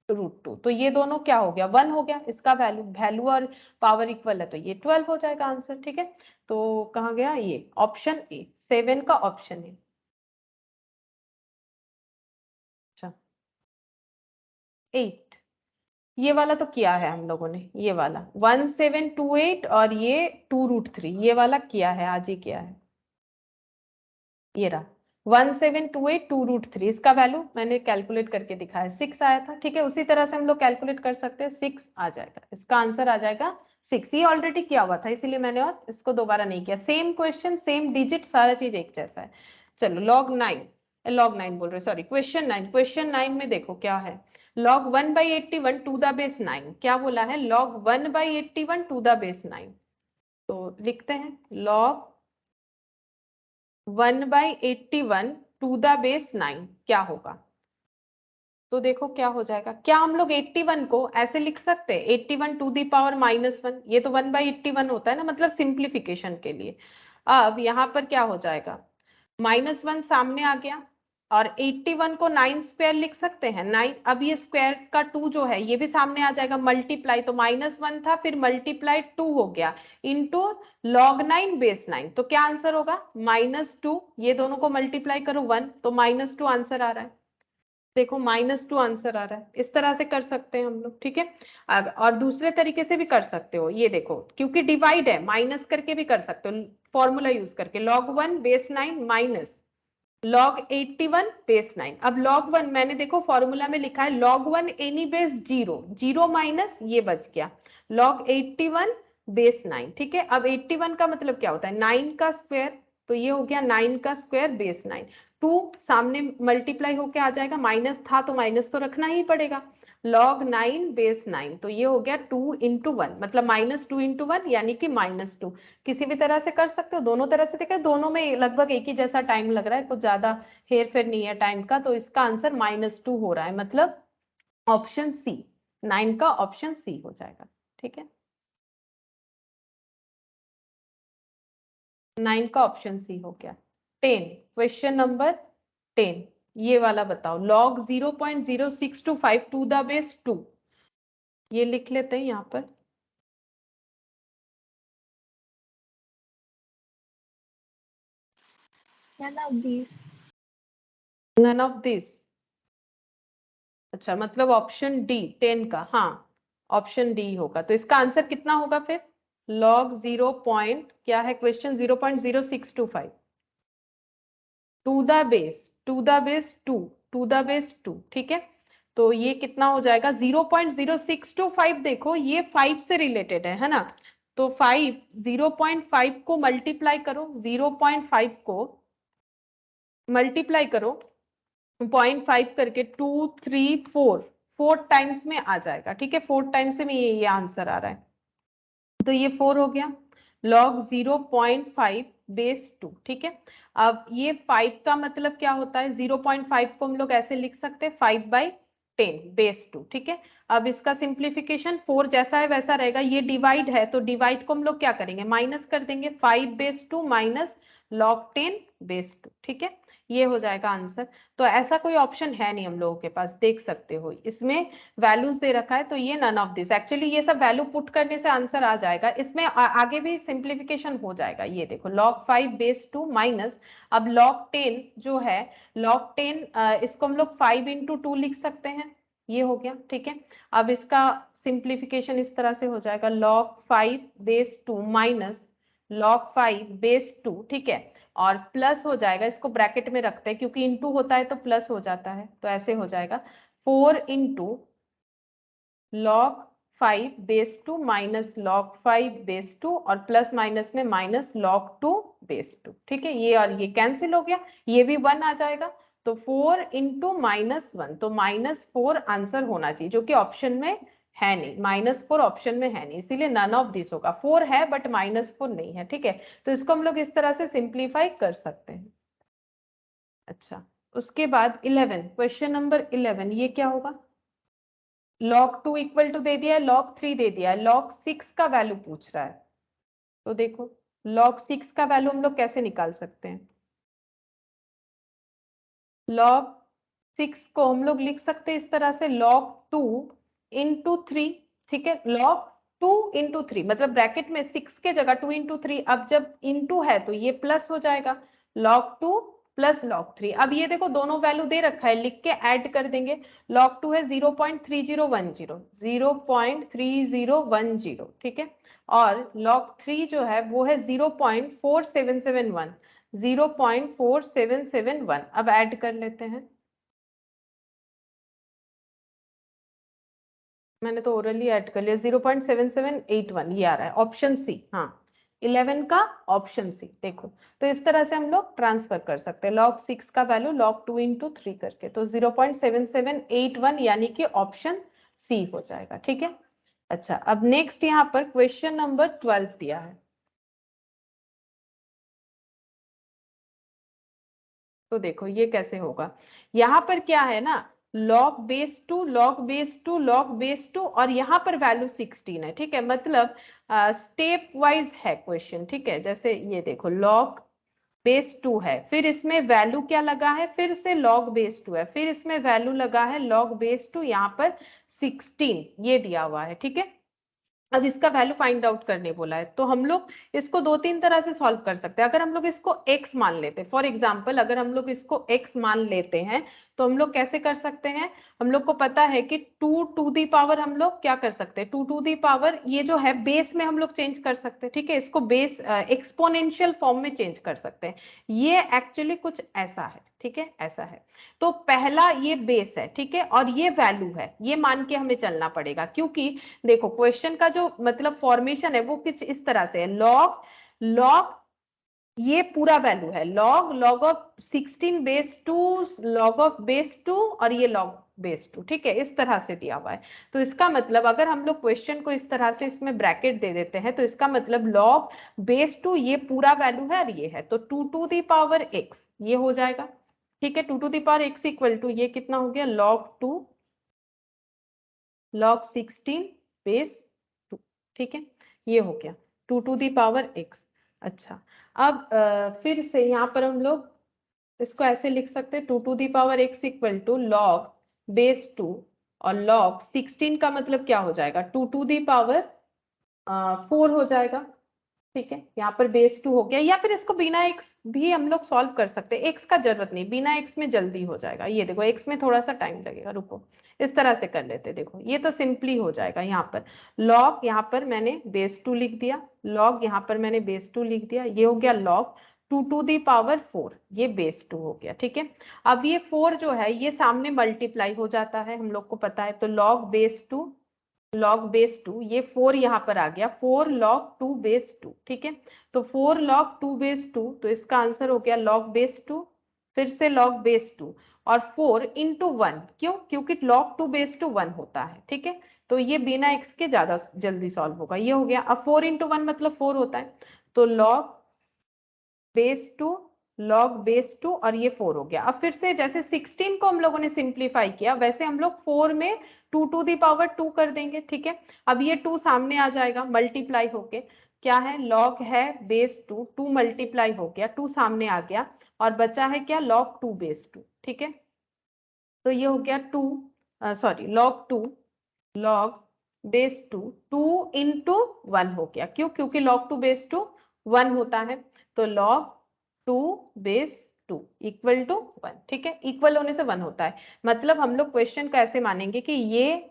√2, तो ये दोनों क्या हो गया, 1 हो गया, इसका वैल्यू वैल्यू और पावर इक्वल है, तो ये 12 हो जाएगा आंसर, ठीक है। तो कहाँ गया ये ऑप्शन ए, 7 का ऑप्शन है। अच्छा, 8, ये वाला तो किया है हम लोगों ने, ये वाला 1728 और ये 2√3, ये वाला किया है, आज ही किया है, ये रहा 1728 2√3, इसका वैल्यू मैंने कैलकुलेट करके दिखाया, 6 आया था, ठीक है, उसी तरह से हम लोग कैलकुलेट कर सकते हैं, 6 आ जाएगा, इसका आंसर आ जाएगा 6, ये ऑलरेडी किया हुआ था इसीलिए मैंने और इसको दोबारा नहीं किया, सेम क्वेश्चन सेम डिजिट, सारा चीज एक जैसा है। चलो log 9 बोल रहे, सॉरी क्वेश्चन 9 में देखो क्या है, log 1/81 टू द बेस 9, क्या बोला है, log 1/81 टू द बेस 9, तो लिखते हैं log 1/81 टू द बेस 9 क्या होगा, तो देखो क्या हो जाएगा, क्या हम लोग 81 को ऐसे लिख सकते हैं, 81 टू दी पावर -1, ये तो 1/81 होता है ना, मतलब सिंप्लीफिकेशन के लिए। अब यहाँ पर क्या हो जाएगा, -1 सामने आ गया, और 81 को 9 स्क्वायर लिख सकते हैं, 9, अब ये स्क्वायर का 2 जो है ये भी सामने आ जाएगा, मल्टीप्लाई, तो -1 था फिर मल्टीप्लाई 2 हो गया, इंटू log 9 बेस 9, तो क्या आंसर होगा -2, ये दोनों को मल्टीप्लाई करो 1, तो -2 आंसर आ रहा है, देखो -2 आंसर आ रहा है, इस तरह से कर सकते हैं हम लोग, ठीक है। अब और दूसरे तरीके से भी कर सकते हो, ये देखो क्योंकि डिवाइड है माइनस करके भी कर सकते हो, फॉर्मूला यूज करके log 1 base 9 minus log 81 base 9, अब log 1 मैंने देखो फॉर्मूला में लिखा है log 1 एनी बेस 0, 0 माइनस ये बच गया log 81 बेस 9, ठीक है। अब 81 का मतलब क्या होता है, 9 का स्क्वायर, तो ये हो गया 9 का स्क्वायर बेस 9, 2 सामने मल्टीप्लाई होके आ जाएगा, माइनस था तो माइनस तो रखना ही पड़ेगा, log 9 बेस 9, तो ये हो गया 2 इंटू 1, मतलब -2 इंटू 1 यानी कि -2, किसी भी तरह से कर सकते हो, दोनों तरह से देखा, दोनों में लगभग एक ही जैसा टाइम लग रहा है, कुछ ज्यादा हेर फेर नहीं है टाइम का, तो इसका आंसर -2 हो रहा है, मतलब ऑप्शन सी, 9 का ऑप्शन सी हो जाएगा, ठीक है, 9 का ऑप्शन सी हो गया। 10, क्वेश्चन नंबर 10, ये वाला बताओ, log 0.0625 टू द बेस 2, ये लिख लेते हैं यहाँ पर, None of these. None of this. अच्छा, मतलब ऑप्शन डी 10 का, हाँ ऑप्शन डी होगा। तो इसका आंसर कितना होगा फिर? लॉग 0 पॉइंट क्या है question, 0.0625 to the base, to the base 2, to the base 2, ठीक है। तो ये कितना हो जाएगा 0.0625। देखो ये 5 से रिलेटेड है ना, तो 5 0.5 को मल्टीप्लाई करो, 0.5 को मल्टीप्लाई करो 0.5 करके 2 3 4 4 टाइम्स में आ जाएगा, ठीक है। 4 टाइम्स में ये आंसर आ रहा है, तो ये 4 हो गया। लॉग 0.5 बेस 2, ठीक है। अब ये 5 का मतलब क्या होता है, 0.5 को हम लोग ऐसे लिख सकते हैं 5/10 बेस 2, ठीक है। अब इसका सिंप्लीफिकेशन 4 जैसा है वैसा रहेगा, ये डिवाइड है तो डिवाइड को हम लोग क्या करेंगे, माइनस कर देंगे, 5/2 माइनस log 10 बेस 2, ठीक है। ये हो जाएगा आंसर। तो ऐसा कोई ऑप्शन है नहीं हम लोगों के पास, देख सकते हो इसमें वैल्यूज दे रखा है, तो ये नन ऑफ दिस। एक्चुअली ये सब वैल्यू पुट करने से आंसर आ जाएगा, इसमें आगे भी सिंप्लीफिकेशन हो जाएगा। ये देखो log 5 बेस 2 माइनस, अब log 10 जो है, log 10 इसको हम लोग 5 into 2 लिख सकते हैं, ये हो गया, ठीक है। अब इसका सिंप्लीफिकेशन इस तरह से हो जाएगा log 5 base 2 minus log 5 base 2, ठीक है। और प्लस हो जाएगा, इसको ब्रैकेट में रखते हैं क्योंकि इनटू होता है तो प्लस हो जाता है, तो ऐसे हो जाएगा 4 into log 5 base 2 minus log 5 base 2 और प्लस माइनस में माइनस log 2 बेस 2, ठीक है। ये और ये कैंसिल हो गया, ये भी 1 आ जाएगा, तो 4 into -1, तो -4 आंसर होना चाहिए, जो कि ऑप्शन में है नहीं, -4 ऑप्शन में है नहीं, इसीलिए नन ऑफ दिस होगा। 4 है बट -4 नहीं है, ठीक है। तो इसको हम लोग इस तरह से सिंप्लीफाई कर सकते हैं। अच्छा, उसके बाद 11, क्वेश्चन नंबर 11, ये क्या होगा, log 2 इक्वल टू दे दिया है, log 3 दे दिया है, log 6 का वैल्यू पूछ रहा है। तो देखो log 6 का वैल्यू हम लोग कैसे निकाल सकते हैं, log 6 को हम लोग लिख सकते हैं इस तरह से, log 2 into 3, ठीक है। log 2 into 3 मतलब ब्रैकेट में 6 के जगह 2 into 3, अब जब into है तो ये प्लस हो जाएगा, log 2 प्लस log 3। अब ये देखो दोनों वैल्यू दे रखा है, लिख के ऐड कर देंगे। log 2 है 0.3010, 0.3010, ठीक है। और log 3 जो है वो है 0.4771, 0.4771। अब ऐड कर लेते हैं, मैंने तो ओरली ऐड कर लिया, 0.7781 ये आ रहा है, ऑप्शन सी, हाँ 11 का ऑप्शन सी। देखो तो इस तरह से हम लोग ट्रांसफर कर सकते हैं log 6 का वैल्यू log 2 into 3 करके, तो 0.7781 यानी कि ऑप्शन सी हो जाएगा, ठीक है। अच्छा, अब नेक्स्ट यहाँ पर क्वेश्चन नंबर 12 दिया है, तो देखो ये कैसे होगा। यहाँ पर क्या है ना, log base 2 log base 2 log base 2 और यहाँ पर वैल्यू 16 है, ठीक है। मतलब स्टेप वाइज है क्वेश्चन, ठीक है। जैसे ये देखो log बेस 2 है, फिर इसमें वैल्यू क्या लगा है, फिर से log बेस 2 है, फिर इसमें वैल्यू लगा है log बेस 2, यहाँ पर 16 ये दिया हुआ है, ठीक है। अब इसका वैल्यू फाइंड आउट करने बोला है, तो हम लोग इसको 2-3 तरह से सॉल्व कर सकते हैं। अगर हम लोग इसको x मान लेते हैं, फॉर एग्जांपल अगर हम लोग इसको x मान लेते हैं, तो हम लोग कैसे कर सकते हैं, हम लोग को पता है कि 2 टू दी पावर हम लोग क्या कर सकते हैं, 2 टू दी पावर ये जो है बेस में हम लोग चेंज कर सकते हैं, ठीक है। इसको बेस एक्सपोनेंशियल फॉर्म में चेंज कर सकते हैं, ये एक्चुअली कुछ ऐसा है, ठीक है, ऐसा है। तो पहला ये बेस है, ठीक है, और ये वैल्यू है, ये मान के हमें चलना पड़ेगा, क्योंकि देखो क्वेश्चन का जो मतलब फॉर्मेशन है वो कुछ इस तरह से है, लॉग लॉग ये पूरा वैल्यू है, log log of 16 base 2 log of base 2 और ये लॉग बेस 2, ठीक है, इस तरह से दिया हुआ है। तो इसका मतलब अगर हम लोग क्वेश्चन को इस तरह से इसमें ब्रैकेट दे देते हैं, तो इसका मतलब लॉग बेस 2 ये पूरा वैल्यू है और ये है, तो 2 टू दी पावर एक्स ये हो जाएगा, ठीक है। 2 to the power x equal to ये कितना हो गया, log 2 log 16 बेस 2, ठीक है, ये हो गया 2 टू दी पावर x। अच्छा, अब फिर से यहाँ पर हम लोग इसको ऐसे लिख सकते हैं, 2 to the power x equal to log base 2 और log 16 का मतलब क्या हो जाएगा, 2 टू दी पावर 4 हो जाएगा, ठीक है, यहाँ पर बेस 2 हो गया, या फिर इसको बिना एक्स भी हम लोग सॉल्व कर सकते हैं, एक्स का जरूरत नहीं, बिना एक्स में जल्दी हो जाएगा। ये देखो एक्स में थोड़ा सा टाइम लगेगा, रुको इस तरह से कर लेते, देखो ये तो सिंपली हो जाएगा। यहाँ पर लॉग, यहाँ पर मैंने बेस 2 लिख दिया, लॉग यहाँ पर मैंने बेस 2 लिख दिया, ये हो गया लॉग 2 टू दी पावर 4, ये बेस 2 हो गया। ठीक है, अब ये 4 जो है ये सामने मल्टीप्लाई हो जाता है, हम लोग को पता है, तो लॉग बेस 2 लॉग बेस 2, ये 4 यहाँ पर आ गया, 4 लॉग 2 बेस 2। ठीक है, तो 4 लॉग 2 बेस 2, तो इसका आंसर हो गया लॉग बेस 2, फिर से लॉग बेस 2 और 4 इंटू 1, क्यों, क्योंकि लॉग 2 बेस 2 1 होता है। ठीक है, तो ये बिना एक्स के ज्यादा जल्दी सॉल्व होगा, ये हो गया। अब 4 इंटू 1 मतलब 4 होता है, तो लॉग बेस 2 लॉग बेस 2 और ये 4 हो गया। अब फिर से जैसे 16 को हम लोगों ने सिंप्लीफाई किया, वैसे हम लोग 4 में 2 टू दी पावर 2 कर देंगे। ठीक है, अब ये 2 सामने आ जाएगा मल्टीप्लाई होके, क्या है, लॉग है बेस 2, 2 मल्टीप्लाई हो गया, 2 सामने आ गया और बचा है क्या, लॉग 2 बेस 2। ठीक है, तो ये हो गया 2, sorry log 2 log base 2, 2 into 1 हो गया, क्यों, क्योंकि log 2 बेस 2 1 होता है, तो log 2 बेस 2 इक्वल टू 1। ठीक है, इक्वल होने से 1 होता है, मतलब हम लोग क्वेश्चन को ऐसे मानेंगे कि ये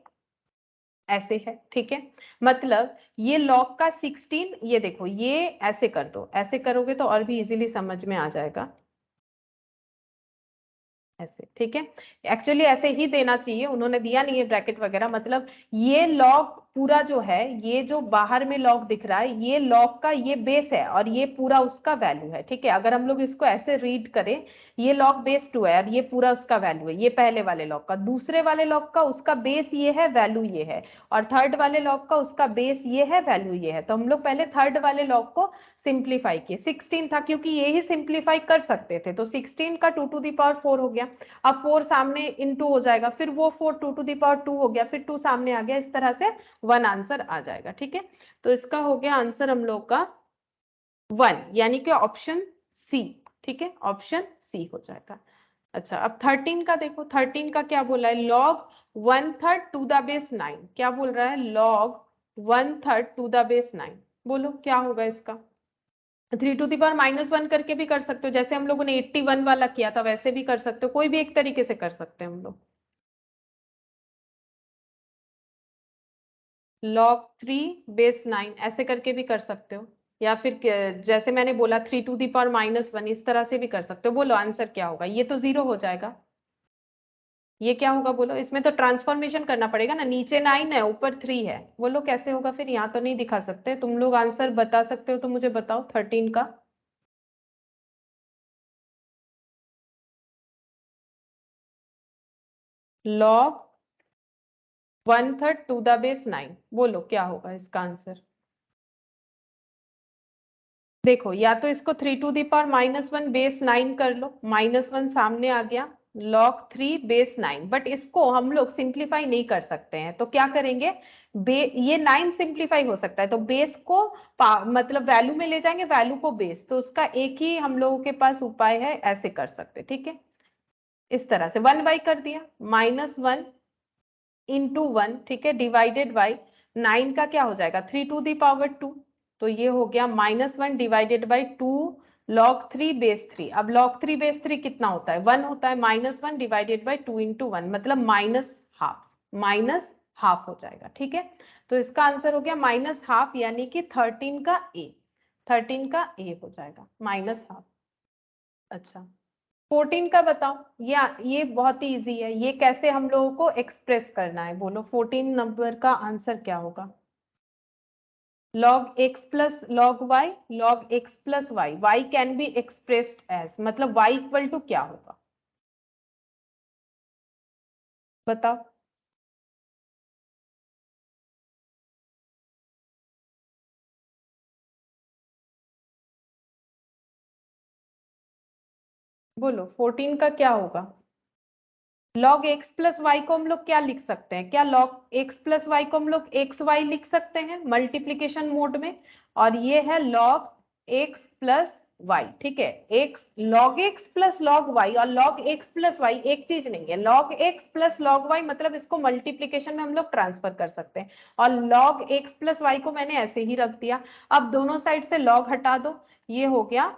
ऐसे है। ठीक है, मतलब ये log का 16, ये देखो ये ऐसे कर दो, ऐसे करोगे तो और भी इजीली समझ में आ जाएगा, ऐसे। ठीक है, एक्चुअली ऐसे ही देना चाहिए, उन्होंने दिया नहीं है ब्रैकेट वगैरह, मतलब ये लॉग पूरा जो है, ये जो बाहर में लॉग दिख रहा है, ये लॉग का ये बेस है और ये पूरा उसका वैल्यू है। ठीक है, अगर हम लोग इसको ऐसे रीड करें, ये लॉग बेस 2 है और ये पूरा उसका वैल्यू है, ये पहले वाले लॉग का, दूसरे वाले लॉग का उसका बेस ये है, वैल्यू ये है, और थर्ड वाले लॉग का उसका बेस ये है, वैल्यू ये है। तो हम लोग पहले थर्ड वाले लॉग को सिंप्लीफाई किए, 16 था क्योंकि ये ही सिंप्लीफाई कर सकते थे, तो 16 का 2 टू दी पावर 4 हो गया। अब 4 सामने इंटू हो जाएगा, फिर वो 4 2 टू दी पावर 2 हो गया, फिर 2 सामने आ गया, इस तरह से 1 आंसर आ जाएगा। ठीक है, तो इसका हो गया आंसर हम लोग का 1, यानी कि ऑप्शन सी। ठीक है, ऑप्शन सी हो जाएगा। अच्छा, अब 13 का देखो, 13 का क्या बोला है, लॉग 1/3 टू द बेस 9, क्या बोल रहा है, लॉग 1/3 टू द बेस 9, बोलो क्या होगा इसका। 3 टू दी पावर -1 करके भी कर सकते हो, जैसे हम लोगों ने 81 वाला किया था वैसे भी कर सकते हो, कोई भी एक तरीके से कर सकते हैं हम लोग। log 3 बेस 9 ऐसे करके भी कर सकते हो, या फिर जैसे मैंने बोला 3 टू दी पावर -1, इस तरह से भी कर सकते हो। बोलो आंसर क्या होगा, ये तो 0 हो जाएगा, ये क्या होगा बोलो, इसमें तो ट्रांसफॉर्मेशन करना पड़ेगा ना, नीचे 9 है ऊपर 3 है, बोलो कैसे होगा, फिर यहाँ तो नहीं दिखा सकते तुम लोग, आंसर बता सकते हो तो मुझे बताओ 13 का। log 1/3 टू द बेस 9, बोलो क्या होगा इसका आंसर। देखो, या तो इसको 3 टू दी पावर -1 बेस 9 कर लो, -1 सामने आ गया, log 3 बेस 9, बट इसको हम लोग सिंप्लीफाई नहीं कर सकते हैं, तो क्या करेंगे, ये 9 सिंप्लीफाई हो सकता है, तो बेस को मतलब वैल्यू में ले जाएंगे, वैल्यू को बेस, तो उसका एक ही हम लोगों के पास उपाय है, ऐसे कर सकते। ठीक है, इस तरह से 1/, कर दिया, -1 इंटू 1, ठीक है, डिवाइडेड बाई 9 का क्या हो जाएगा, 3 टू दी पावर 2, तो ये हो गया -1 डिवाइडेड बाई 2 log 3 बेस 3। अब log 3 बेस 3 कितना होता है, 1 होता है, -1 डिवाइडेड बाई 2 इंटू 1, मतलब -½ हो जाएगा। ठीक है, तो इसका आंसर हो गया -½ यानी कि 13 का ए, 13 का ए हो जाएगा -½ अच्छा, 14 का बताओ, ये बहुत ही इजी है, ये कैसे हम लोगों को एक्सप्रेस करना है, बोलो 14 नंबर का आंसर क्या होगा। log x plus log y, log x plus y can be expressed as, मतलब y इक्वल टू क्या होगा, बताओ। बोलो 14 का क्या होगा, log x प्लस वाई को हम लोग क्या लिख सकते हैं, क्या log x प्लस वाई को हम लोग एक्स वाई लिख सकते हैं मल्टीप्लीकेशन मोड में, और ये है log x प्लस वाई, ठीक है, x log x plus log y, और लॉग एक्स प्लस वाई एक चीज नहीं है, log x plus log y मतलब इसको मल्टीप्लीकेशन में हम लोग ट्रांसफर कर सकते हैं, और लॉग एक्स प्लस वाई को मैंने ऐसे ही रख दिया। अब दोनों साइड से लॉग हटा दो, ये हो गया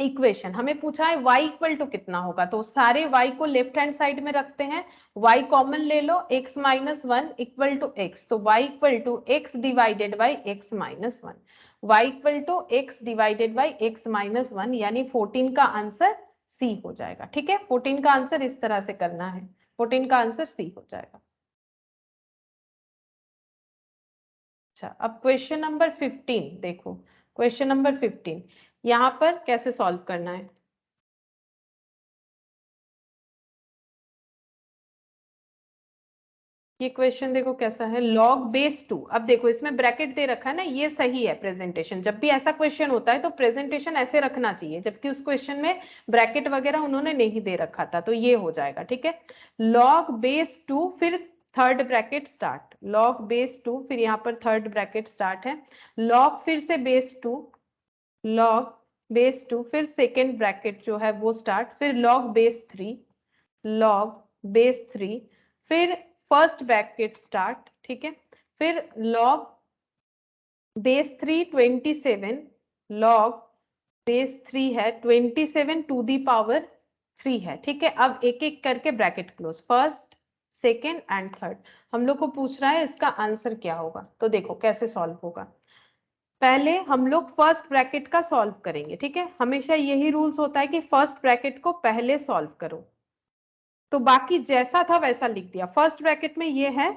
इक्वेशन। हमें पूछा है y इक्वल टू कितना होगा, तो सारे y को लेफ्ट हैंड साइड में रखते हैं, y कॉमन ले लो, x minus one equal to x, तो y equal to x divided by x minus one, y equal to x divided by x minus one, यानी 14 का आंसर सी हो जाएगा। ठीक है, 14 का आंसर इस तरह से करना है, 14 का आंसर सी हो जाएगा। अच्छा, अब क्वेश्चन नंबर 15 देखो, क्वेश्चन नंबर 15 यहाँ पर कैसे सॉल्व करना है। ये क्वेश्चन देखो कैसा है, log बेस 2। अब देखो इसमें ब्रैकेट दे रखा है ना, ये सही है प्रेजेंटेशन, जब भी ऐसा क्वेश्चन होता है तो प्रेजेंटेशन ऐसे रखना चाहिए, जबकि उस क्वेश्चन में ब्रैकेट वगैरह उन्होंने नहीं दे रखा था, तो ये हो जाएगा। ठीक है, log बेस 2 फिर third bracket start, log base 2 फिर यहाँ पर थर्ड ब्रैकेट स्टार्ट है, log फिर से बेस 2, log बेस 2 फिर सेकेंड ब्रैकेट जो है वो स्टार्ट, फिर log बेस 3, log बेस 3 फिर फर्स्ट ब्रैकेट स्टार्ट। ठीक है, फिर log बेस 3 27, log बेस 3 है 27 टू दी पावर 3 है। ठीक है, अब एक एक करके bracket close, first second and third. हम लोग को पूछ रहा है इसका आंसर क्या होगा, तो देखो कैसे सॉल्व होगा। पहले हम लोग फर्स्ट ब्रैकेट का सॉल्व करेंगे। ठीक है, हमेशा यही रूल्स होता है कि फर्स्ट ब्रैकेट को पहले सॉल्व करो, तो बाकी जैसा था वैसा लिख दिया। फर्स्ट ब्रैकेट में ये है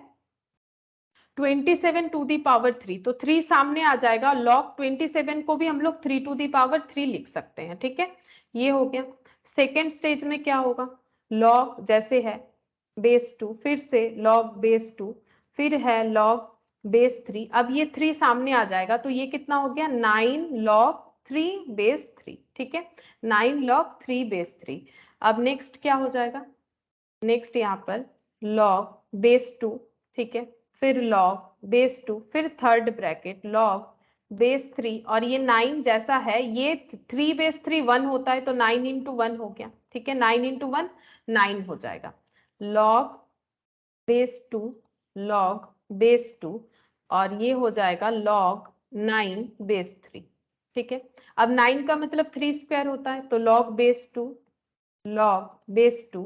27 टू दी पावर 3, तो 3 सामने आ जाएगा, log 27 को भी हम लोग 3 टू दी पावर 3 लिख सकते हैं। ठीक है, ये हो गया। सेकेंड स्टेज में क्या होगा, log जैसे है बेस 2, फिर से log बेस 2, फिर है log बेस 3, अब ये 3 सामने आ जाएगा, तो ये कितना हो गया 9 log 3 बेस 3। ठीक है, 9 log 3 बेस 3। अब नेक्स्ट क्या हो जाएगा, नेक्स्ट यहाँ पर log बेस 2, ठीक है, फिर log बेस 2, फिर थर्ड ब्रैकेट log बेस 3, और ये 9 जैसा है, ये 3 बेस 3 1 होता है, तो 9 इंटू 1 हो गया। ठीक है, 9 इंटू 1 9 हो जाएगा, log बेस 2, log बेस 2, और ये हो जाएगा log 9 बेस 3। ठीक है, अब 9 का मतलब 3 स्क्वायर होता है, तो log base 2, log base 2,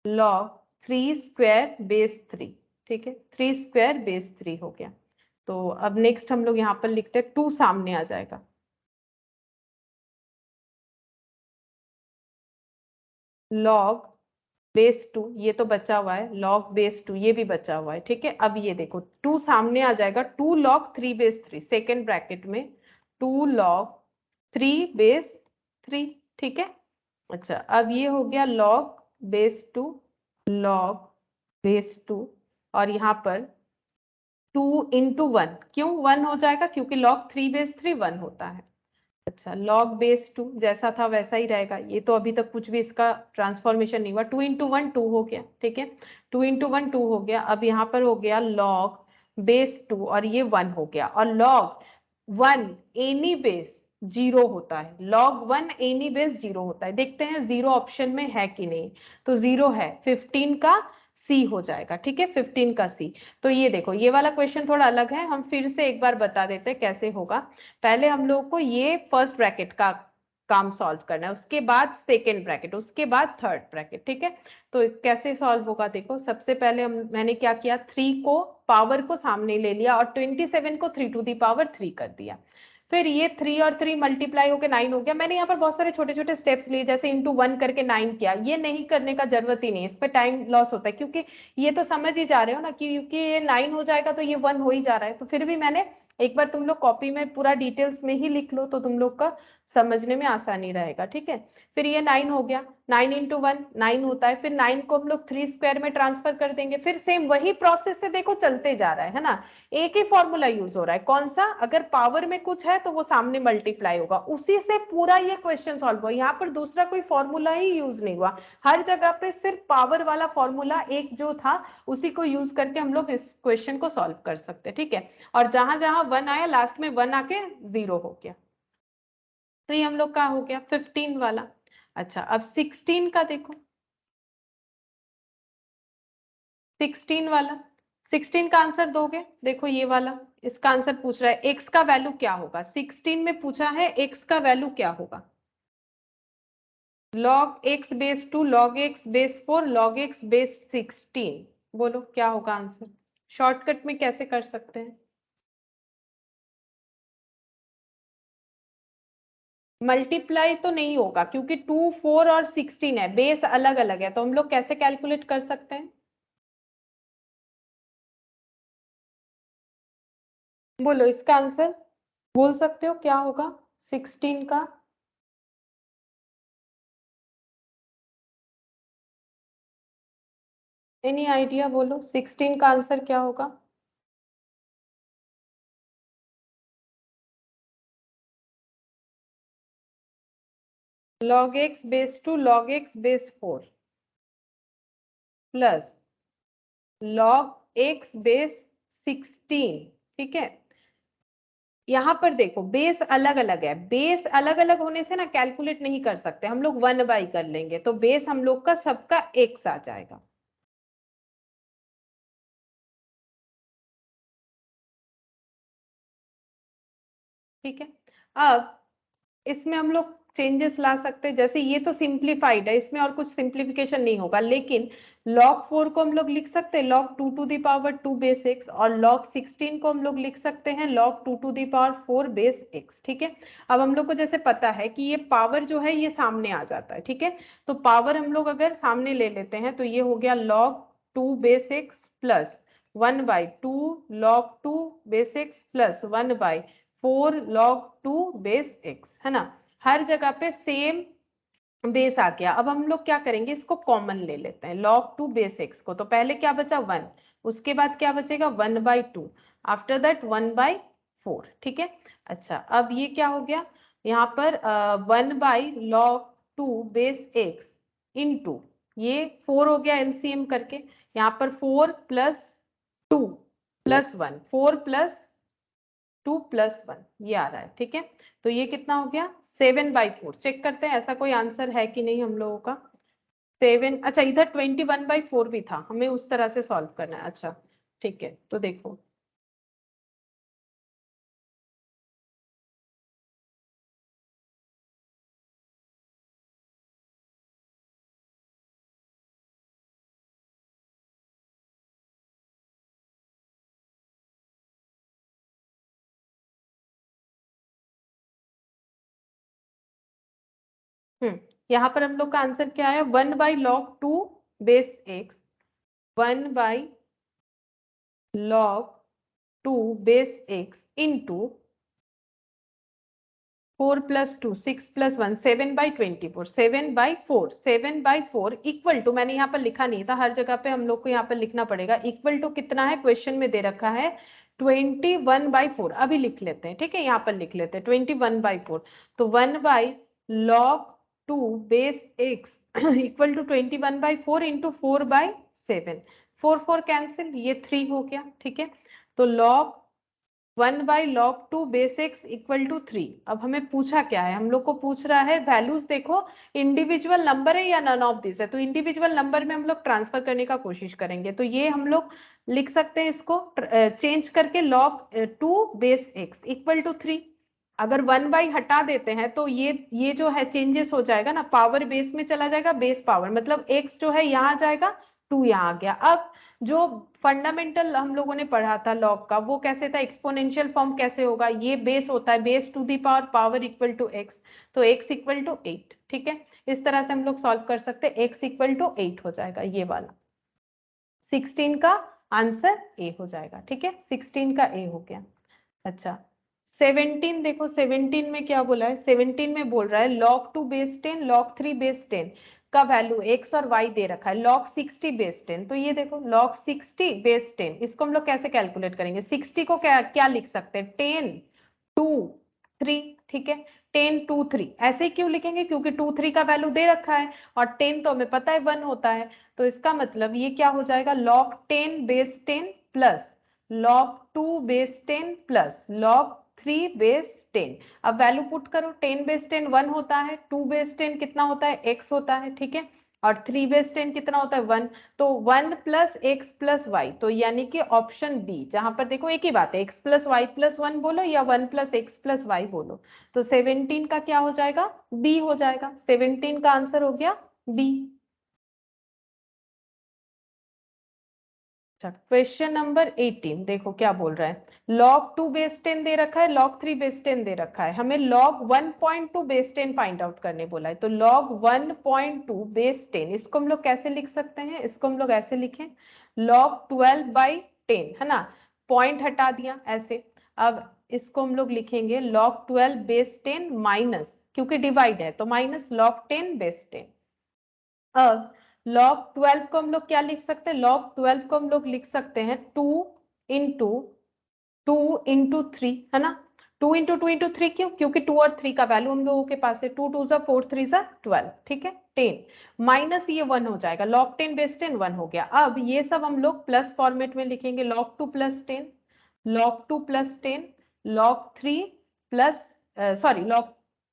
log 3 square base 3। ठीक है, 3 स्क्वायर बेस 3 हो गया। तो अब नेक्स्ट हम लोग यहाँ पर लिखते हैं 2 सामने आ जाएगा, log बेस 2, ये तो बचा हुआ है, log बेस 2 ये भी बचा हुआ है। ठीक है, अब ये देखो 2 सामने आ जाएगा, 2 log 3 बेस 3 सेकेंड ब्रैकेट में, 2 log 3 बेस 3। ठीक है, अच्छा अब ये हो गया log बेस 2, log बेस 2, और यहाँ पर 2 इंटू 1, क्यों 1 हो जाएगा, क्योंकि log 3 बेस 3 1 होता है। अच्छा, log बेस 2 जैसा था वैसा ही रहेगा, ये तो अभी तक कुछ भी इसका ट्रांसफॉर्मेशन नहीं हुआ, 2 इंटू 1 2 हो गया। ठीक है, 2 इंटू 1 2 हो गया। अब यहाँ पर हो गया log बेस 2, और ये 1 हो गया, और log 1 एनी बेस 0 होता है, log 1 एनी बेस 0 होता है। देखते हैं 0 ऑप्शन में है कि नहीं, तो 0 है, 15 का सी हो जाएगा। ठीक है, 15 का सी। तो ये देखो ये वाला क्वेश्चन थोड़ा अलग है, हम फिर से एक बार बता देते हैं कैसे होगा। पहले हम लोग को ये फर्स्ट ब्रैकेट का काम सॉल्व करना है, उसके बाद सेकेंड ब्रैकेट, उसके बाद थर्ड ब्रैकेट। ठीक है, तो कैसे सॉल्व होगा देखो, सबसे पहले मैंने क्या किया, 3 को पावर को सामने ले लिया, और 27 को 3 टू दी पावर 3 कर दिया। फिर ये 3 और 3 मल्टीप्लाई होकर 9 हो गया। मैंने यहाँ पर बहुत सारे छोटे छोटे स्टेप्स लिए, जैसे इंटू 1 करके 9 किया, ये नहीं करने का जरूरत ही नहीं, इस पर टाइम लॉस होता है, क्योंकि ये तो समझ ही जा रहे हो ना, क्योंकि ये 9 हो जाएगा तो ये 1 हो ही जा रहा है। तो फिर भी मैंने एक बार, तुम लोग कॉपी में पूरा डिटेल्स में ही लिख लो तो तुम लोग का समझने में आसानी रहेगा। ठीक है, फिर ये 9 हो गया, 9 इंटू 1 9 होता है, फिर 9 को हम लोग 3 स्क्वायर में ट्रांसफर कर देंगे, फिर सेम वही प्रोसेस से देखो चलते जा रहा है ना, एक ही फॉर्मूला यूज हो रहा है। कौन सा, अगर पावर में कुछ है तो वो सामने मल्टीप्लाई होगा, उसी से पूरा ये क्वेश्चन सॉल्व हुआ। यहाँ पर दूसरा कोई फॉर्मूला ही यूज नहीं हुआ, हर जगह पे सिर्फ पावर वाला फॉर्मूला एक जो था उसी को यूज करके हम लोग इस क्वेश्चन को सॉल्व कर सकते हैं। ठीक है, और जहां जहां 1 आया लास्ट में 1 आके 0 हो गया। तो ये हम लोग का हो गया 15 वाला। अच्छा अब 16 का देखो, 16 वाला, 16 का आंसर दोगे? देखो ये वाला, इसका आंसर पूछ रहा है x का वैल्यू क्या होगा। 16 में पूछा है x का वैल्यू क्या होगा। log x base 2, log x base 4, log x base 16, बोलो क्या होगा आंसर। शॉर्टकट में कैसे कर सकते हैं? मल्टीप्लाई तो नहीं होगा क्योंकि 2, 4 और 16 है, बेस अलग अलग है, तो हम लोग कैसे कैलकुलेट कर सकते हैं? बोलो इसका आंसर, बोल सकते हो क्या होगा 16 का? एनी आइडिया, बोलो 16 का आंसर क्या होगा? log x base 2, log x base 4 plus log x base 16, ठीक है। यहाँ पर देखो बेस अलग अलग है, बेस अलग अलग होने से ना कैलकुलेट नहीं कर सकते हम लोग, 1/, कर लेंगे तो बेस हम लोग का सबका x आ जाएगा। ठीक है, अब इसमें हम लोग चेंजेस ला सकते हैं, जैसे ये तो सिंप्लीफाइड है, इसमें और कुछ सिंप्लीफिकेशन नहीं होगा, लेकिन log 4 को हम लोग लिख सकते हैं log 2 to the power 2 base x, और log 16 को हम लोग लिख सकते हैं log 2 to the power 4 base x। ठीक है, अब हम लोग को जैसे पता है कि ये पावर जो है ये सामने आ जाता है, ठीक है, तो पावर हम लोग अगर सामने ले लेते हैं तो ये हो गया log 2 base x plus 1/2 log 2 base x plus 1/4 log 2 base x, है ना। हर जगह पे सेम बेस आ गया। अब हम लोग क्या करेंगे, इसको कॉमन ले लेते हैं log 2 बेस x को, तो पहले क्या बचा 1, उसके बाद क्या बचेगा 1/2, आफ्टर दैट 1/4, ठीक है। अच्छा अब ये क्या हो गया, यहाँ पर 1/log 2 बेस x इंटू ये 4 हो गया एलसीएम करके, यहाँ पर 4 प्लस 2 प्लस 1, 4 प्लस 2 प्लस 1, ये आ रहा है, ठीक है। तो ये कितना हो गया 7/4। चेक करते हैं ऐसा कोई आंसर है कि नहीं हम लोगों का। 7, अच्छा इधर 21/4 भी था, हमें उस तरह से सॉल्व करना है। अच्छा ठीक है, तो देखो यहाँ पर हम लोग का आंसर क्या है, 1/log 2 base x, 1/log 2 base x इंटू 4 प्लस 2 6 प्लस 1 7/24, 7/4, 7/4 इक्वल टू, मैंने यहाँ पर लिखा नहीं था, हर जगह पे हम लोग को यहाँ पर लिखना पड़ेगा, इक्वल टू कितना है, क्वेश्चन में दे रखा है 21/4, अभी लिख लेते हैं, ठीक है, यहाँ पर लिख लेते हैं 21/4, तो 1/log 2 base x equal to 21/4 into 4/7, 4 cancel, ये 3 हो गया, ठीक है। तो log 1/log 2 base x equal to 3। अब हमें पूछा क्या है, हम लोग को पूछ रहा है वैल्यूज, देखो इंडिविजुअल नंबर है या नन ऑफ दिस है, तो इंडिविजुअल नंबर में हम लोग ट्रांसफर करने का कोशिश करेंगे, तो ये हम लोग लिख सकते हैं इसको चेंज करके log 2 base x equal to 3। अगर 1/, हटा देते हैं तो ये जो है चेंजेस हो जाएगा ना, पावर बेस में चला जाएगा, बेस पावर मतलब x जो है यहाँ आ जाएगा, 2 यहाँ आ गया। अब जो फंडामेंटल हम लोगों ने पढ़ा था लॉग का, वो कैसे था, एक्सपोनेंशियल फॉर्म कैसे होगा, ये बेस होता है base to the power, power equal to x, तो x इक्वल टू 8, ठीक है। इस तरह से हम लोग सॉल्व कर सकते हैं, x इक्वल टू 8 हो जाएगा, ये वाला 16 का आंसर ए हो जाएगा, ठीक है, 16 का ए हो गया। अच्छा 17 देखो, 17 में क्या बोला है, 17 में बोल रहा है log 2 बेस 10 log 3 बेस 10 का वैल्यू x और y दे रखा है, log 60 बेस 10, तो ये देखो log 60 बेस 10, इसको हम लोग कैसे कैलकुलेट करेंगे, 60 को क्या क्या लिख सकते हैं, 10 2 3, ठीक है, 10 2 3, ऐसे ही क्यों लिखेंगे, क्योंकि 2 3 का वैल्यू दे रखा है, और 10 तो हमें पता है 1 होता है, तो इसका मतलब ये क्या हो जाएगा log 10 base 10 plus log 2 base 10 plus log 3 base 10। अब वैल्यू पुट करो, 10 बेस 10 1 होता है, 2 बेस 10 कितना होता है, x होता है, ठीक है, और 3 बेस 10 कितना होता है, 1। तो 1 प्लस एक्स प्लस वाई, तो यानी कि ऑप्शन बी, जहां पर देखो एक ही बात है, x प्लस वाई प्लस 1 बोलो या 1 प्लस एक्स प्लस वाई बोलो, तो 17 का क्या हो जाएगा, बी हो जाएगा। 17 का आंसर हो गया बी। अच्छा, क्वेश्चन नंबर 18 देखो क्या बोल रहा है, log 2 बेस 10 दे रखा है, log 3 बेस 10 दे रखा है, हमें log 1.2 बेस 10 फाइंड आउट करने बोला है। तो log 1.2 बेस 10 इसको हम लोग कैसे लिख सकते हैं, इसको हम लोग ऐसे लिखें, log 12/10 है ना, पॉइंट हटा दिया ऐसे। अब इसको हम लोग लिखेंगे log 12 बेस 10 माइनस, क्योंकि डिवाइड है तो माइनस log 10 बेस 10। अब log 12 को हम लोग क्या लिख सकते हैं, log 12 को हम लोग लिख सकते हैं 2 इंटू 3 है ना, 2 इंटू 3 क्यों, क्योंकि 2 और 3 का वैल्यू हम लोगों के पास है, 2 2 जा 4 3 जा 12, ठीक है, 10 माइनस ये 1 हो जाएगा, log 10 बेस 10 1 हो गया। अब ये सब हम लोग प्लस फॉर्मेट में लिखेंगे, log 2 plus 10, log 2 plus 10, log 3 plus sorry log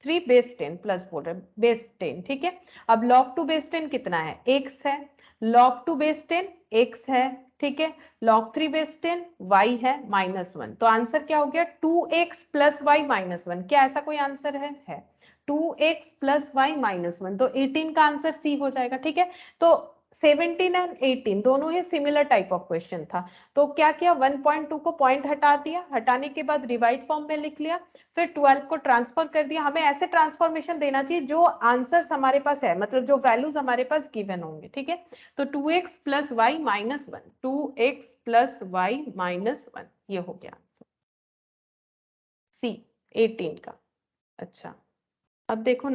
3 base 10 plus बोल रहे बेस 10, ठीक है। अब log 2 बेस 10 कितना है, x है, log 2 बेस 10 x है, ठीक है, log 3 बेस 10 y है -1। तो आंसर क्या हो गया, 2x प्लस वाई -1। क्या ऐसा कोई आंसर है 2x प्लस वाई -1। तो 18 का आंसर सी हो जाएगा, ठीक है। तो 17 एंड 18 दोनों ही सिमिलर टाइप ऑफ क्वेश्चन था। तो क्या किया, 1.2 को पॉइंट हटा दिया, हटाने के बाद डिवाइड फॉर्म में लिख लिया, फिर 12 को ट्रांसफर कर दिया। हमें ऐसे ट्रांसफॉर्मेशन देना चाहिए जो आंसर्स हमारे पास है, मतलब जो वैल्यूज हमारे पास गिवन होंगे, ठीक है। तो 2x plus Y -1, 2x plus Y -1, ये हो गया आंसर सी 18 का। अच्छा, अब देखो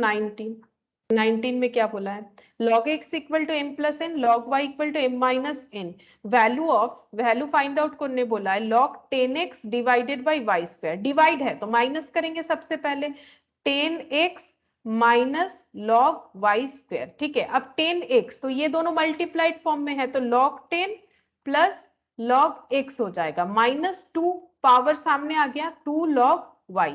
19 में क्या बोला है, log x equal to m plus n, log y equal to m minus n, value find out करने बोला है, log 10x divided by y square, divide है तो माइनस करेंगे सबसे पहले, 10x minus log y square, ठीक है। अब 10x तो ये दोनों मल्टीप्लाइड फॉर्म में है, तो log 10 प्लस log x हो जाएगा, -2 पावर सामने आ गया, 2 log y।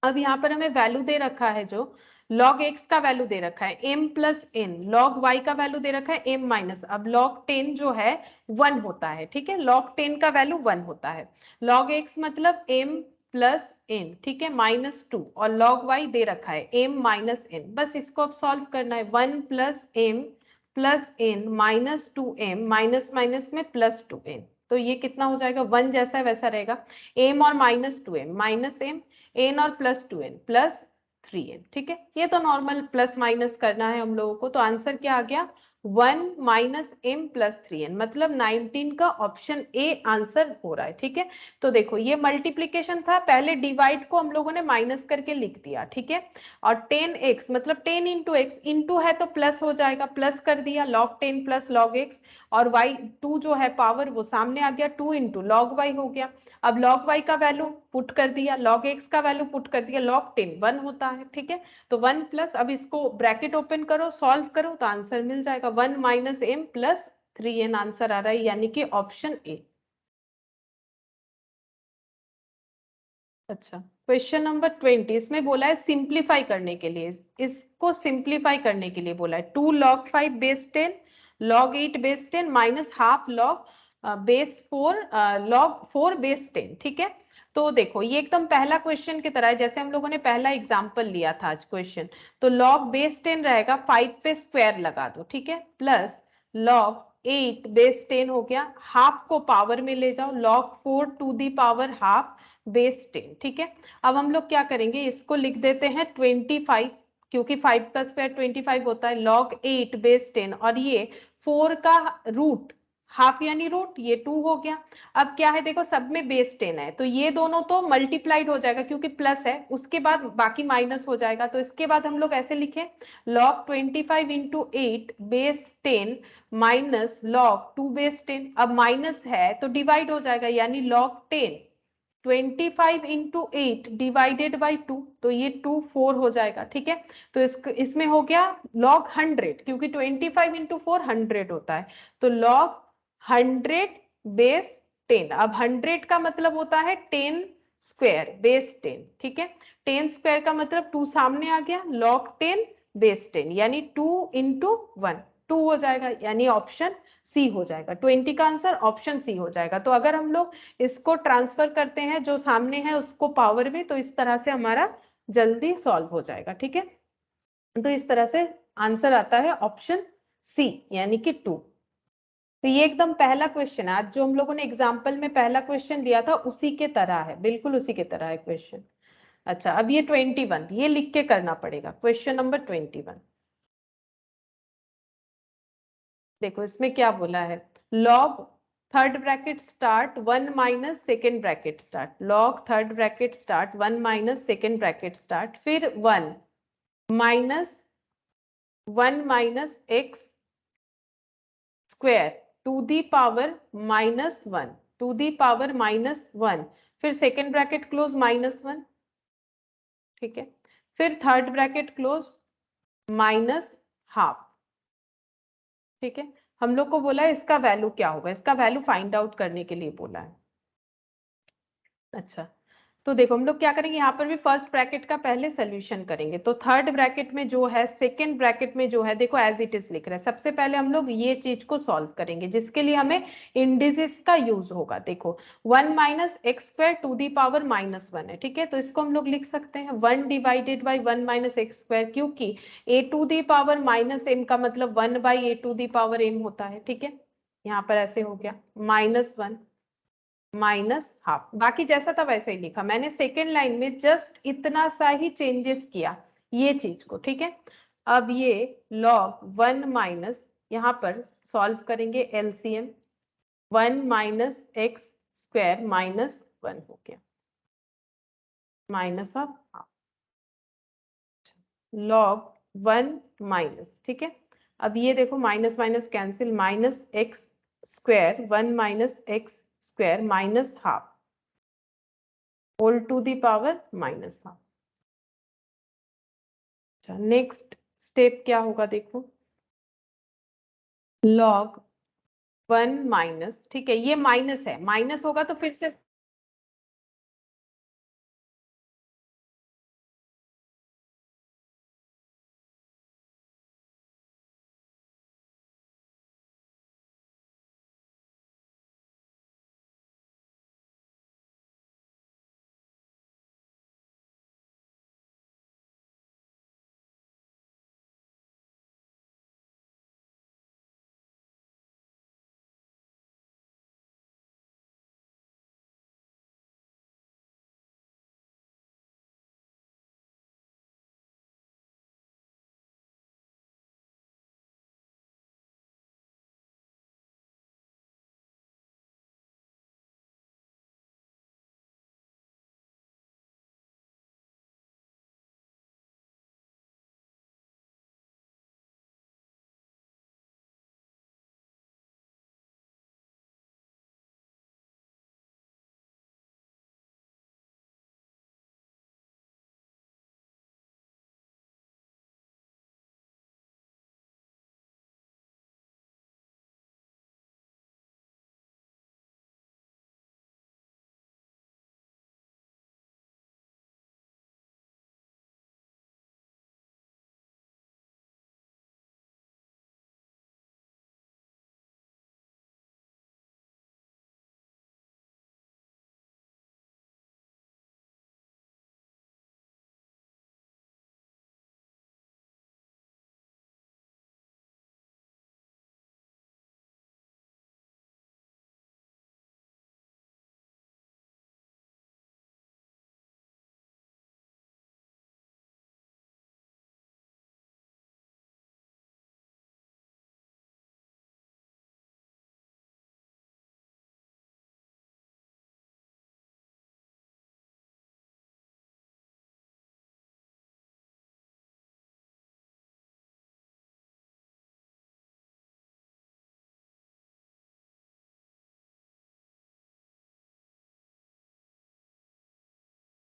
अब यहाँ पर हमें वैल्यू दे रखा है, जो log x का वैल्यू दे रखा है m plus n, log y का वैल्यू दे रखा है m माइनस, अब log 10 जो है 1 होता है, ठीक है, log 10 का वैल्यू 1 होता है, log x मतलब m प्लस एन, ठीक है, -2, और log y दे रखा है m माइनस एन। बस इसको अब सॉल्व करना है, 1 plus m plus n -2m, minus minus में +2n, तो ये कितना हो जाएगा, 1 जैसा वैसा रहेगा, m और -2m माइनस m, एन और +2n प्लस 3n, ठीक है। ये तो नॉर्मल प्लस माइनस करना है हम लोगों को, तो आंसर क्या आ गया, 1 माइनस m प्लस 3n, मतलब 19 का ऑप्शन ए आंसर हो रहा है, ठीक है। तो देखो ये मल्टीप्लीकेशन था, पहले डिवाइड को हम लोगों ने माइनस करके लिख दिया, ठीक है, और 10x मतलब 10 इंटू एक्स, इंटू है तो प्लस हो जाएगा, प्लस कर दिया, log 10 प्लस log x, और y 2 जो है पावर वो सामने आ गया, 2 इंटू log y हो गया। अब log y का वैल्यू पुट कर दिया, log x का वैल्यू पुट कर दिया, log 10 1 होता है, ठीक है, तो 1 प्लस, अब इसको ब्रैकेट ओपन करो, सॉल्व करो तो आंसर मिल जाएगा, 1 minus m plus 3n answer आ रहा है, यानी कि ऑप्शन ए। अच्छा, क्वेश्चन नंबर 20, इसमें बोला है सिंप्लीफाई करने के लिए, इसको सिंप्लीफाई करने के लिए बोला है 2 log 5 base 10, log 8 base 10 minus half log base 4 log 4 base 10, ठीक है। तो देखो ये एकदम पहला क्वेश्चन की तरह है, जैसे हम लोगों ने पहला एग्जांपल लिया था आज क्वेश्चन, तो log बेस 10 रहेगा, 5 पे स्क्वायर लगा दो, ठीक है, प्लस log 8 बेस 10 हो गया, हाफ को पावर में ले जाओ, log 4 to the power half base 10, ठीक है। अब हम लोग क्या करेंगे, इसको लिख देते हैं 25, क्योंकि 5 का स्क्वायर 25 होता है, log 8 बेस 10, और ये 4 का रूट हाफ यानी रूट, ये 2 हो गया। अब क्या है देखो, सब में बेस 10 है, तो ये दोनों तो मल्टीप्लाइड हो जाएगा क्योंकि प्लस है, उसके बाद बाकी माइनस हो जाएगा, तो इसके बाद हम लोग ऐसे लिखें, log 25 into 8 base 10 minus log 2 base 10, अब माइनस है तो डिवाइड हो जाएगा, यानी log 10 25 इंटू 8 डिवाइडेड बाई 2, तो ये 2 4 हो जाएगा, ठीक है। तो इसमें हो गया log 100, क्योंकि 25 इंटू 4 100 होता है, तो log 100 बेस 10। अब 100 का मतलब होता है 10 स्क्वायर बेस 10, ठीक है। 10 स्क्वायर का मतलब 2 सामने आ गया, log 10 बेस 10 यानी 2 इंटू 1, 2 हो जाएगा, यानी ऑप्शन सी हो जाएगा। 20 का आंसर ऑप्शन सी हो जाएगा। तो अगर हम लोग इसको ट्रांसफर करते हैं जो सामने है उसको पावर में, तो इस तरह से हमारा जल्दी सॉल्व हो जाएगा, ठीक है। तो इस तरह से आंसर आता है ऑप्शन सी यानी कि 2। तो ये एकदम पहला क्वेश्चन है आज जो हम लोगों ने एग्जाम्पल में पहला क्वेश्चन दिया था, उसी के तरह है, बिल्कुल उसी के तरह है क्वेश्चन। अच्छा, अब ये 21 ये लिख के करना पड़ेगा, क्वेश्चन नंबर 21। देखो इसमें क्या बोला है, log third bracket start 1 minus second bracket start, log third bracket start 1 minus second bracket start, फिर 1 minus x square to the power -1 to the power -1, फिर सेकेंड ब्रैकेट क्लोज -1, ठीक है। फिर थर्ड ब्रैकेट क्लोज -हाफ, ठीक है। हम लोग को बोला है इसका वैल्यू क्या होगा, इसका वैल्यू फाइंड आउट करने के लिए बोला है। अच्छा, तो देखो हम लोग क्या करेंगे, यहाँ पर भी फर्स्ट ब्रैकेट का पहले सोल्यूशन करेंगे। तो थर्ड ब्रैकेट में जो है, सेकेंड ब्रैकेट में जो है, देखो एज इट इज लिख रहा है। सबसे पहले हम लोग ये चीज को सॉल्व करेंगे जिसके लिए हमें इंडिसेस का यूज होगा। देखो 1 minus x square to the power -1 है, ठीक है। तो इसको हम लोग लिख सकते हैं 1 divided by 1 minus x square, क्योंकि a to the power -m का मतलब 1 by a to the power m होता है, ठीक है। यहाँ पर ऐसे हो गया -1 -हाफ, बाकी जैसा था वैसे ही लिखा मैंने। सेकेंड लाइन में जस्ट इतना सा ही चेंजेस किया ये चीज को, ठीक है। अब ये log 1 माइनस, यहाँ पर सॉल्व करेंगे एलसीएम, 1 माइनस एक्स स्क्वायर -1 हो गया, minus of half, log 1 minus, ठीक है। अब ये देखो minus minus cancel, minus x square 1 minus x square -half whole to the power -half. अच्छा, नेक्स्ट स्टेप क्या होगा, देखो log 1 माइनस, ठीक है, ये माइनस है, माइनस होगा तो फिर से